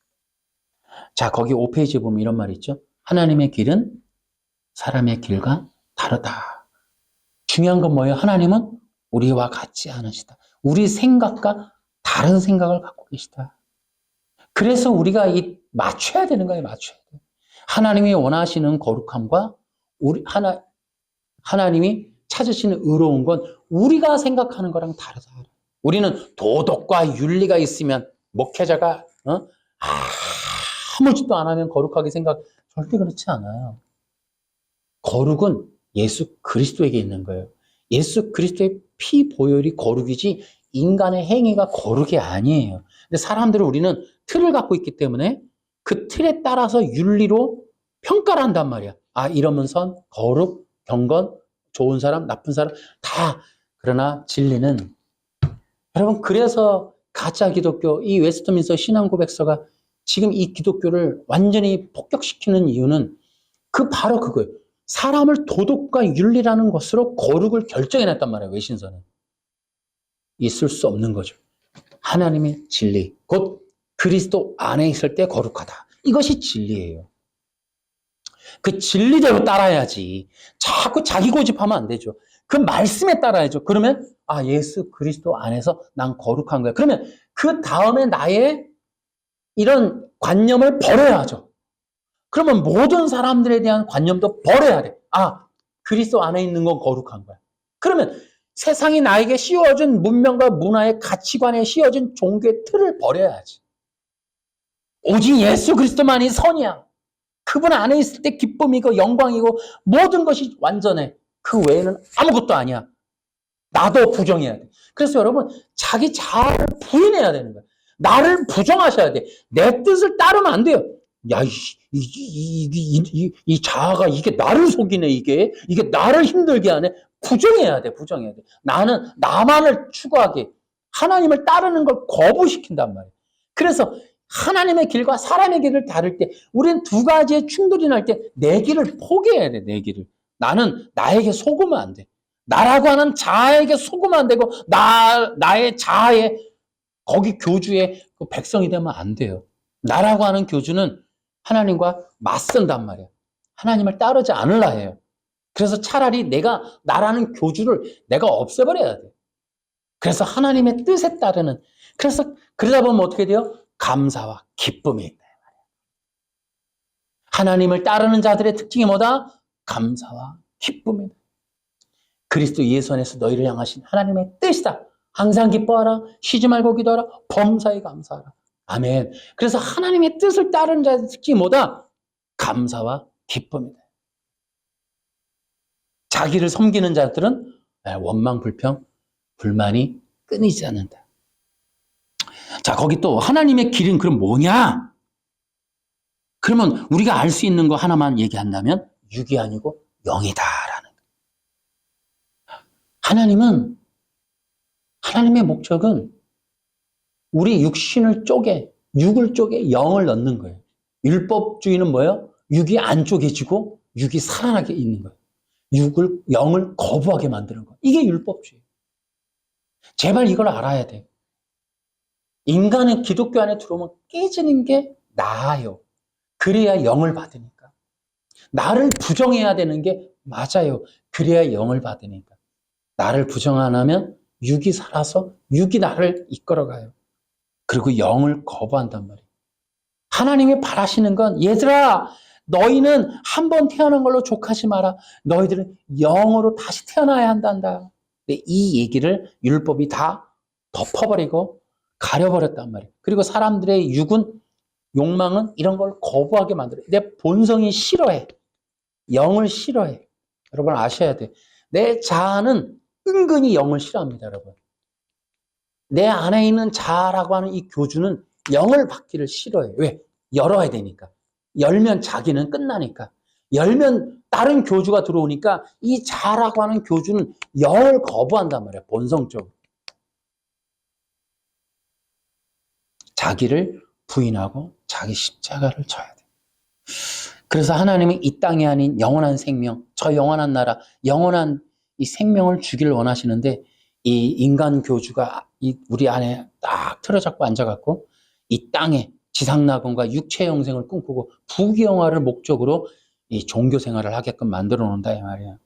자, 거기 5페이지에 보면 이런 말이 있죠. 하나님의 길은 사람의 길과 다르다. 중요한 건 뭐예요? 하나님은 우리와 같지 않으시다. 우리 생각과 다른 생각을 갖고 계시다. 그래서 우리가 맞춰야 되는 거예요. 맞춰야 돼요. 하나님이 원하시는 거룩함과 하나님이 찾으시는 의로운 건 우리가 생각하는 거랑 다르다. 우리는 도덕과 윤리가 있으면 목회자가 아무짓도 안 하면 거룩하게 절대 그렇지 않아요. 거룩은 예수 그리스도에게 있는 거예요. 예수 그리스도의 피 보혈이 거룩이지 인간의 행위가 거룩이 아니에요. 근데 사람들은 우리는 틀을 갖고 있기 때문에 그 틀에 따라서 윤리로 평가를 한단 말이야. 아, 이러면 선, 거룩, 경건, 좋은 사람, 나쁜 사람 다. 그러나 진리는 여러분, 그래서 가짜 기독교, 이 웨스트민스터 신앙고백서가 지금 이 기독교를 완전히 폭격시키는 이유는 바로 그거예요. 사람을 도덕과 윤리라는 것으로 거룩을 결정해놨단 말이에요. 외신서는. 있을 수 없는 거죠. 하나님의 진리, 곧 그리스도 안에 있을 때 거룩하다. 이것이 진리예요. 그 진리대로 따라야지. 자꾸 자기 고집하면 안 되죠. 그 말씀에 따라야죠. 그러면 예수 그리스도 안에서 난 거룩한 거야. 그러면 그 다음에 나의 이런 관념을 버려야죠. 그러면 모든 사람들에 대한 관념도 버려야 돼. 그리스도 안에 있는 건 거룩한 거야. 그러면 세상이 나에게 씌워준 문명과 문화의 가치관에 씌워진 종교의 틀을 버려야지. 오직 예수 그리스도만이 선이야. 그분 안에 있을 때 기쁨이고 영광이고 모든 것이 완전해. 그 외에는 아무것도 아니야. 나도 부정해야 돼. 그래서 여러분, 자기 자아를 부인해야 되는 거야. 나를 부정하셔야 돼. 내 뜻을 따르면 안 돼요. 야, 이 자아가 이게 나를 속이네, 이게 나를 힘들게 하네. 부정해야 돼, 부정해야 돼. 나는 나만을 추구하게, 하나님을 따르는 걸 거부시킨단 말이에요. 그래서 하나님의 길과 사람의 길을 다룰 때, 우리는 두 가지의 충돌이 날 때 내 길을 포기해야 돼, 내 길을. 나는 나에게 속으면 안 돼. 나라고 하는 자아에게 속으면 안 되고, 나의 자아에, 거기 교주의 그 백성이 되면 안 돼요. 나라고 하는 교주는 하나님과 맞선단 말이에요. 하나님을 따르지 않으려 해요. 그래서 차라리 나라는 교주를 내가 없애버려야 돼. 그래서 하나님의 뜻에 따르는, 그러다 보면 어떻게 돼요? 감사와 기쁨이 있다. 하나님을 따르는 자들의 특징이 뭐다? 감사와 기쁨이다. 그리스도 예수 안에서 너희를 향하신 하나님의 뜻이다. 항상 기뻐하라. 쉬지 말고 기도하라. 범사에 감사하라. 아멘. 그래서 하나님의 뜻을 따르는 자의 특징이 뭐다? 감사와 기쁨이다. 자기를 섬기는 자들은 원망, 불평, 불만이 끊이지 않는다. 자, 거기 또 하나님의 길은 그럼 뭐냐? 그러면 우리가 알 수 있는 거 하나만 얘기한다면 육이 아니고 영이다라는 거예요. 하나님의 목적은 우리 육신을 쪼개, 육을 쪼개 영을 넣는 거예요. 율법주의는 뭐예요? 육이 안 쪼개지고 육이 살아나게 있는 거예요. 영을 거부하게 만드는 거예요. 이게 율법주의. 제발 이걸 알아야 돼. 인간은 기독교 안에 들어오면 깨지는 게 나아요. 그래야 영을 받으니까. 나를 부정해야 되는 게 맞아요. 그래야 영을 받으니까. 나를 부정 안 하면 육이 살아서 육이 나를 이끌어가요. 그리고 영을 거부한단 말이에요. 하나님이 바라시는 건 얘들아 너희는 한 번 태어난 걸로 족하지 마라. 너희들은 영으로 다시 태어나야 한단다. 근데 이 얘기를 율법이 다 덮어버리고 가려버렸단 말이에요. 그리고 사람들의 육은 욕망은 이런 걸 거부하게 만들어요. 내 본성이 싫어해. 영을 싫어해. 여러분 아셔야 돼. 내 자아는 은근히 영을 싫어합니다, 여러분. 내 안에 있는 자아라고 하는 이 교주는 영을 받기를 싫어해요. 왜? 열어야 되니까. 열면 자기는 끝나니까. 열면 다른 교주가 들어오니까 이 자아라고 하는 교주는 영을 거부한단 말이에요. 본성적으로. 자기를 부인하고 자기 십자가를 져야 돼. 그래서 하나님은 이 땅이 아닌 영원한 생명, 저 영원한 나라, 영원한 이 생명을 주기를 원하시는데 이 인간 교주가 우리 안에 딱 틀어잡고 앉아갖고 이 땅에 지상낙원과 육체 영생을 꿈꾸고 부귀영화를 목적으로 이 종교 생활을 하게끔 만들어 놓는다 이 말이야.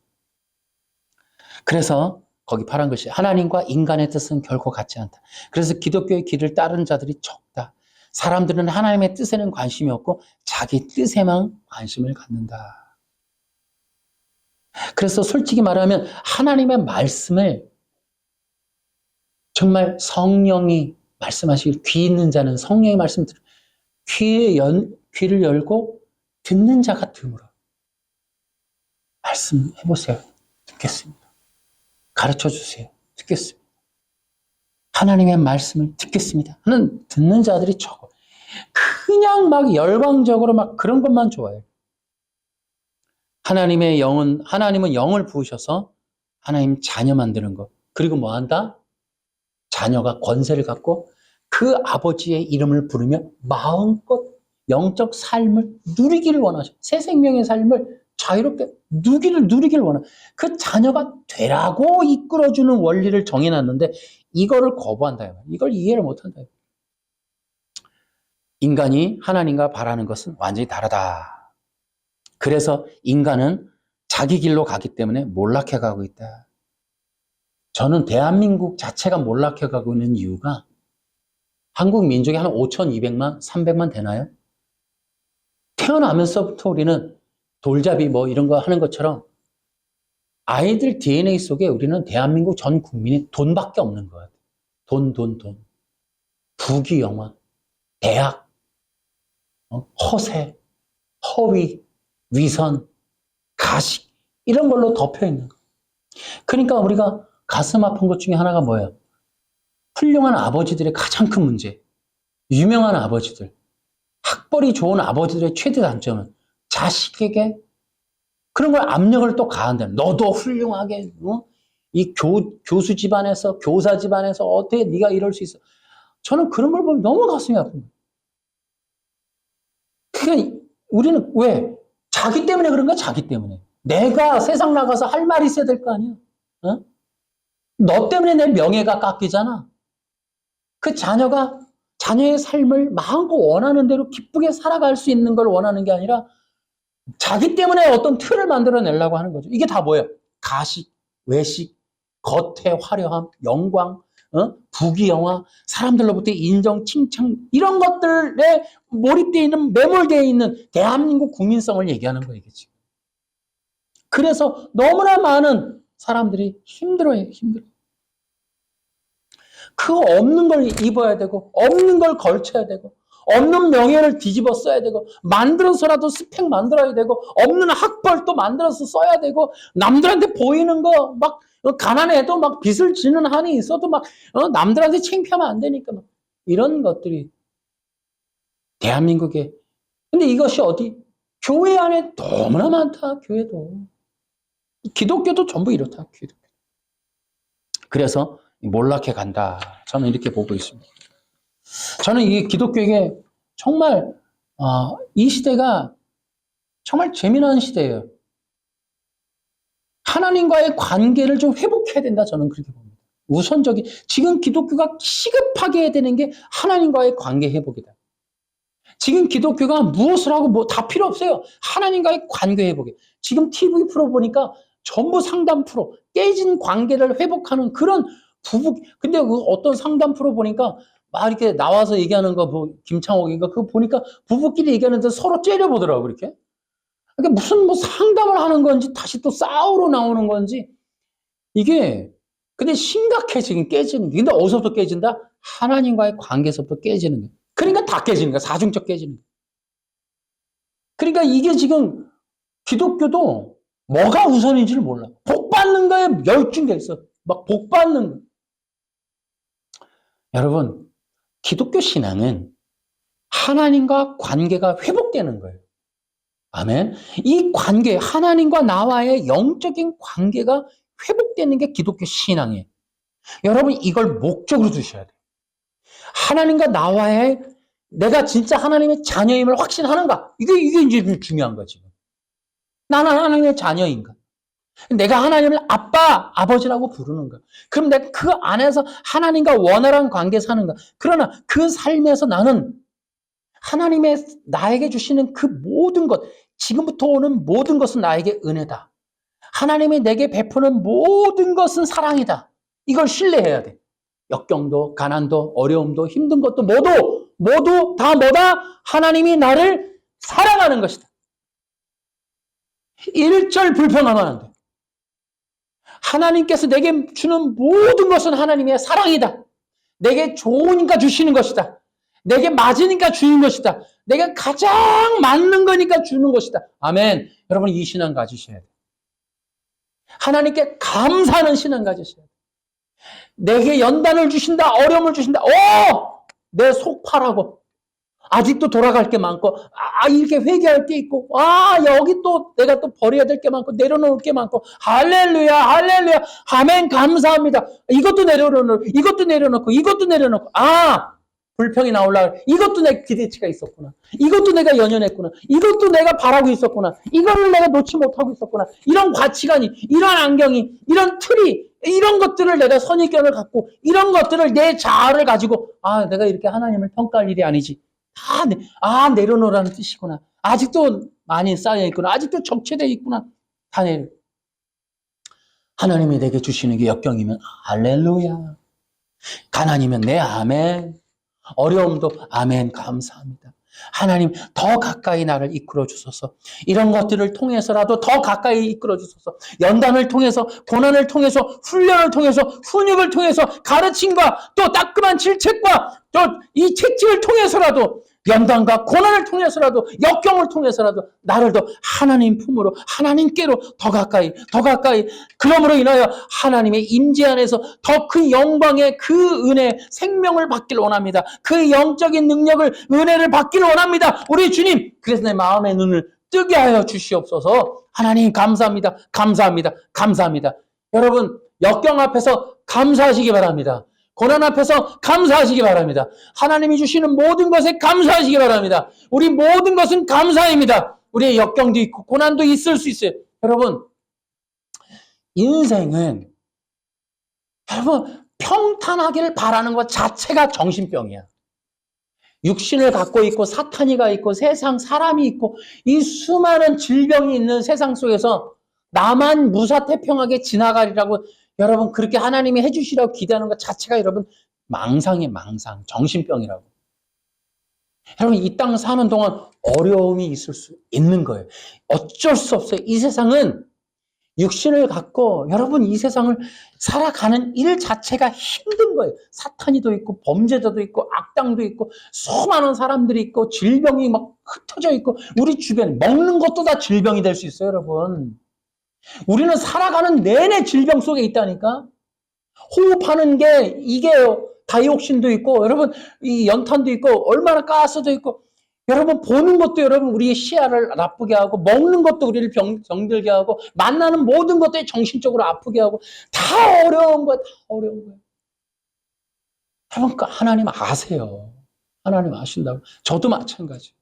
그래서 거기 파란 글씨 하나님과 인간의 뜻은 결코 같지 않다. 그래서 기독교의 길을 따르는 자들이 적다. 사람들은 하나님의 뜻에는 관심이 없고 자기 뜻에만 관심을 갖는다. 그래서 솔직히 말하면 하나님의 말씀을 정말 성령이 말씀하시길 귀 있는 자는 성령의 말씀 귀를 열고 듣는 자가 드물어. 말씀해보세요. 듣겠습니다. 가르쳐 주세요. 듣겠습니다. 하나님의 말씀을 듣겠습니다. 하는 듣는 자들이 적어. 그냥 막 열광적으로 막 그런 것만 좋아해요. 하나님은 영을 부으셔서 하나님 자녀 만드는 것. 그리고 뭐 한다? 자녀가 권세를 갖고 그 아버지의 이름을 부르며 마음껏 영적 삶을 누리기를 원하셔. 새 생명의 삶을 자유롭게 누리기를 원하. 그 자녀가 되라고 이끌어주는 원리를 정해놨는데 이거를 거부한다. 이걸 이해를 못한다. 인간이 하나님과 바라는 것은 완전히 다르다. 그래서 인간은 자기 길로 가기 때문에 몰락해가고 있다. 저는 대한민국 자체가 몰락해가고 있는 이유가 한국 민족이 한 5,200만, 300만 되나요? 태어나면서부터 우리는 돌잡이 뭐 이런 거 하는 것처럼 아이들 DNA 속에 우리는 대한민국 전 국민이 돈밖에 없는 것 같아요. 돈. 부귀영화, 대학, 허세, 허위, 위선, 가식 이런 걸로 덮여 있는 거예요. 그러니까 우리가 가슴 아픈 것 중에 하나가 뭐예요? 훌륭한 아버지들의 가장 큰 문제, 유명한 아버지들, 학벌이 좋은 아버지들의 최대 단점은 자식에게 그런 걸 압력을 또 가한다. 너도 훌륭하게 이 교수 집안에서 교사 집안에서 어떻게 네가 이럴 수 있어? 저는 그런 걸 보면 너무 가슴이 아픕니다. 그러니까 우리는 왜? 자기 때문에 그런 거야, 자기 때문에. 내가 세상 나가서 할 말이 있어야 될 거 아니야? 어? 너 때문에 내 명예가 깎이잖아. 그 자녀의 삶을 마음껏 원하는 대로 기쁘게 살아갈 수 있는 걸 원하는 게 아니라 자기 때문에 어떤 틀을 만들어내려고 하는 거죠. 이게 다 뭐예요? 가식, 외식, 겉의 화려함, 영광, 부귀영화, 사람들로부터 인정, 칭찬 이런 것들에 몰입되어 있는, 매몰되어 있는 대한민국 국민성을 얘기하는 거예요. 이게 지금. 그래서 너무나 많은 사람들이 힘들어요. 그 없는 걸 입어야 되고 없는 걸 걸쳐야 되고 없는 명예를 뒤집어 써야 되고 만들어서라도 스펙 만들어야 되고 없는 학벌 또 만들어서 써야 되고 남들한테 보이는 거 막 가난해도 막 빚을 지는 한이 있어도 막 남들한테 창피하면 안 되니까 막 이런 것들이 대한민국에 근데 이것이 어디? 교회 안에 너무나 많다. 교회도 기독교도 전부 이렇다. 기독교. 그래서 몰락해 간다. 저는 이렇게 보고 있습니다. 저는 이 기독교에게 정말 이 시대가 정말 재미난 시대예요. 하나님과의 관계를 좀 회복해야 된다. 저는 그렇게 봅니다. 우선적인, 지금 기독교가 시급하게 해야 되는 게 하나님과의 관계 회복이다. 지금 기독교가 무엇을 하고 뭐 다 필요 없어요. 하나님과의 관계 회복이. 지금 TV 프로 보니까 전부 상담 프로, 깨진 관계를 회복하는 그런 부부. 근데 그 어떤 상담 프로 보니까 막 이렇게 나와서 얘기하는 거, 뭐 김창옥인가 그거 보니까 부부끼리 얘기하는데 서로 째려보더라고 그렇게. 그러니까 무슨 뭐 상담을 하는 건지 다시 또 싸우러 나오는 건지 이게. 근데 심각해 지금 깨지는 게. 근데 어디서부터 깨진다? 하나님과의 관계에서부터 깨지는 거야. 그러니까 다 깨지는 거야. 사중적 깨지는 거야. 그러니까 이게 지금 기독교도 뭐가 우선인지를 몰라. 복 받는 거에 열중돼 있어. 막 복 받는 거. 여러분, 기독교 신앙은 하나님과 관계가 회복되는 거예요. 아멘. 이 관계, 하나님과 나와의 영적인 관계가 회복되는 게 기독교 신앙이에요. 여러분, 이걸 목적으로 두셔야 돼요. 하나님과 나와의, 내가 진짜 하나님의 자녀임을 확신하는가? 이게 이제 중요한 거지. 나는 하나님의 자녀인가? 내가 하나님을 아빠, 아버지라고 부르는가? 그럼 내가 그 안에서 하나님과 원활한 관계 사는가? 그러나 그 삶에서 나는 하나님의 나에게 주시는 그 모든 것, 지금부터 오는 모든 것은 나에게 은혜다. 하나님이 내게 베푸는 모든 것은 사랑이다. 이걸 신뢰해야 돼. 역경도, 가난도, 어려움도, 힘든 것도 모두 다 뭐다? 하나님이 나를 사랑하는 것이다. 1절 불평하면 안 돼. 하나님께서 내게 주는 모든 것은 하나님의 사랑이다. 내게 좋으니까 주시는 것이다. 내게 맞으니까 주는 것이다. 내가 가장 맞는 거니까 주는 것이다. 아멘. 여러분 이 신앙 가지셔야 돼요. 하나님께 감사하는 신앙 가지셔야 돼요. 내게 연단을 주신다. 어려움을 주신다. 내 속 파라고. 아직도 돌아갈 게 많고, 이렇게 회개할 게 있고, 여기 또 내가 또 버려야 될 게 많고, 내려놓을 게 많고, 할렐루야, 할렐루야, 아멘, 감사합니다. 이것도 내려놓고, 이것도 내려놓고, 불평이 나오려고, 이것도 내 기대치가 있었구나. 이것도 내가 연연했구나. 이것도 내가 바라고 있었구나. 이거를 내가 놓지 못하고 있었구나. 이런 가치관이, 이런 안경이, 이런 틀이, 이런 것들을 내가 선입견을 갖고, 이런 것들을 내 자아를 가지고, 내가 이렇게 하나님을 평가할 일이 아니지. 내려놓으라는 뜻이구나. 아직도 많이 쌓여있구나. 아직도 적체되어 있구나. 다 내려. 하나님이 내게 주시는 게 역경이면 할렐루야. 가난이면 네 아멘. 어려움도 아멘 감사합니다. 하나님 더 가까이 나를 이끌어 주소서. 이런 것들을 통해서라도 더 가까이 이끌어 주소서. 연단을 통해서, 고난을 통해서, 훈련을 통해서, 훈육을 통해서, 가르침과 또 따끔한 질책과 또 이 채찍을 통해서라도, 연단과 고난을 통해서라도, 역경을 통해서라도 나를 더 하나님 품으로, 하나님께로 더 가까이 그러므로 인하여 하나님의 임재 안에서 더 큰 영광의 그 은혜, 생명을 받기를 원합니다. 그 영적인 능력을, 은혜를 받기를 원합니다. 우리 주님, 그래서 내 마음의 눈을 뜨게 하여 주시옵소서. 하나님 감사합니다. 감사합니다. 감사합니다. 여러분 역경 앞에서 감사하시기 바랍니다. 고난 앞에서 감사하시기 바랍니다. 하나님이 주시는 모든 것에 감사하시기 바랍니다. 우리 모든 것은 감사입니다. 우리의 역경도 있고 고난도 있을 수 있어요. 여러분 인생은 여러분 평탄하기를 바라는 것 자체가 정신병이야. 육신을 갖고 있고 사탄이가 있고 세상 사람이 있고 이 수많은 질병이 있는 세상 속에서 나만 무사태평하게 지나가리라고 여러분 그렇게 하나님이 해주시라고 기대하는 것 자체가 여러분 망상이에요. 망상. 정신병이라고. 여러분 이 땅 사는 동안 어려움이 있을 수 있는 거예요. 어쩔 수 없어요. 이 세상은 육신을 갖고 여러분 이 세상을 살아가는 일 자체가 힘든 거예요. 사탄이도 있고 범죄자도 있고 악당도 있고 수많은 사람들이 있고 질병이 막 흩어져 있고 우리 주변에 먹는 것도 다 질병이 될 수 있어요. 여러분 우리는 살아가는 내내 질병 속에 있다니까. 호흡하는 게 이게 다이옥신도 있고 여러분 이 연탄도 있고 얼마나 가스도 있고 여러분 보는 것도 여러분 우리의 시야를 나쁘게 하고 먹는 것도 우리를 병들게 하고 만나는 모든 것들이 정신적으로 아프게 하고 다 어려운 거예요. 다 어려운 거예요. 여러분 하나님 아세요. 하나님 아신다고. 저도 마찬가지.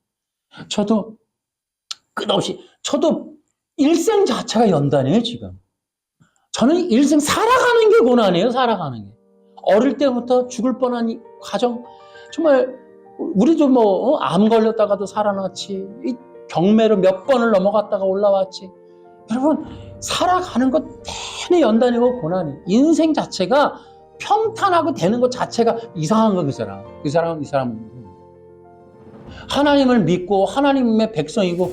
저도 끝없이 저도 일생 자체가 연단이에요 지금. 저는 일생 살아가는 게 고난이에요. 살아가는 게. 어릴 때부터 죽을 뻔한 이 과정, 정말 우리도 암 걸렸다가도 살아났지, 이 경매로 몇 번을 넘어갔다가 올라왔지. 여러분, 살아가는 것 내내 연단이고 고난이, 인생 자체가 평탄하고 되는 것 자체가 이상한 거. 그 사람은 하나님을 믿고 하나님의 백성이고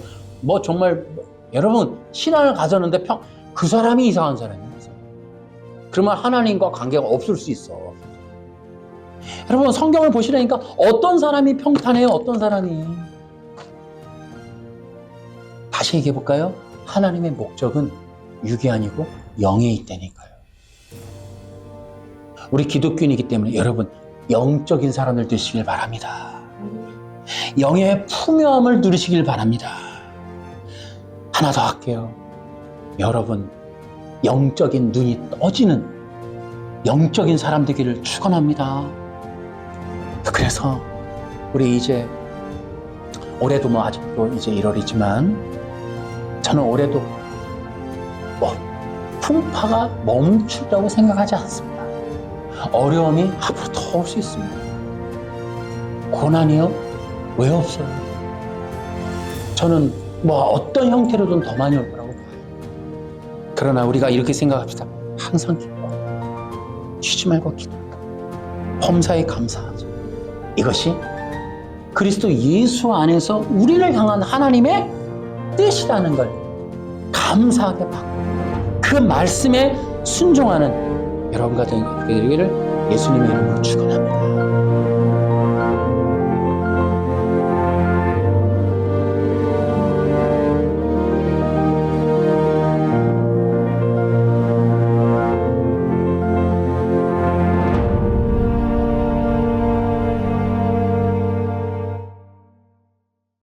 정말 여러분 신앙을 가졌는데 그 사람이 이상한 사람이에요. 그러면 하나님과 관계가 없을 수 있어. 여러분, 성경을 보시라니까 어떤 사람이 평탄해요? 어떤 사람이? 다시 얘기해 볼까요? 하나님의 목적은 육이 아니고 영에 있다니까요. 우리 기독교인이기 때문에 여러분, 영적인 사람들 되시길 바랍니다. 영의 풍요함을 누리시길 바랍니다. 하나 더 할게요. 여러분, 영적인 눈이 떠지는 영적인 사람 되기를 축원합니다. 그래서 우리 이제 올해도 아직도 이제 1월이지만 저는 올해도 풍파가 멈춘다고 생각하지 않습니다. 어려움이 앞으로 더 올 수 있습니다. 고난이요? 왜 없어요? 저는 어떤 형태로든 더 많이 올 거라고 봐요. 그러나 우리가 이렇게 생각합시다. 항상 기뻐. 쉬지 말고 기도. 범사에 감사하자. 이것이 그리스도 예수 안에서 우리를 향한 하나님의 뜻이라는 걸 감사하게 받고 그 말씀에 순종하는 여러분과 되기를 예수님의 이름으로 축원합니다.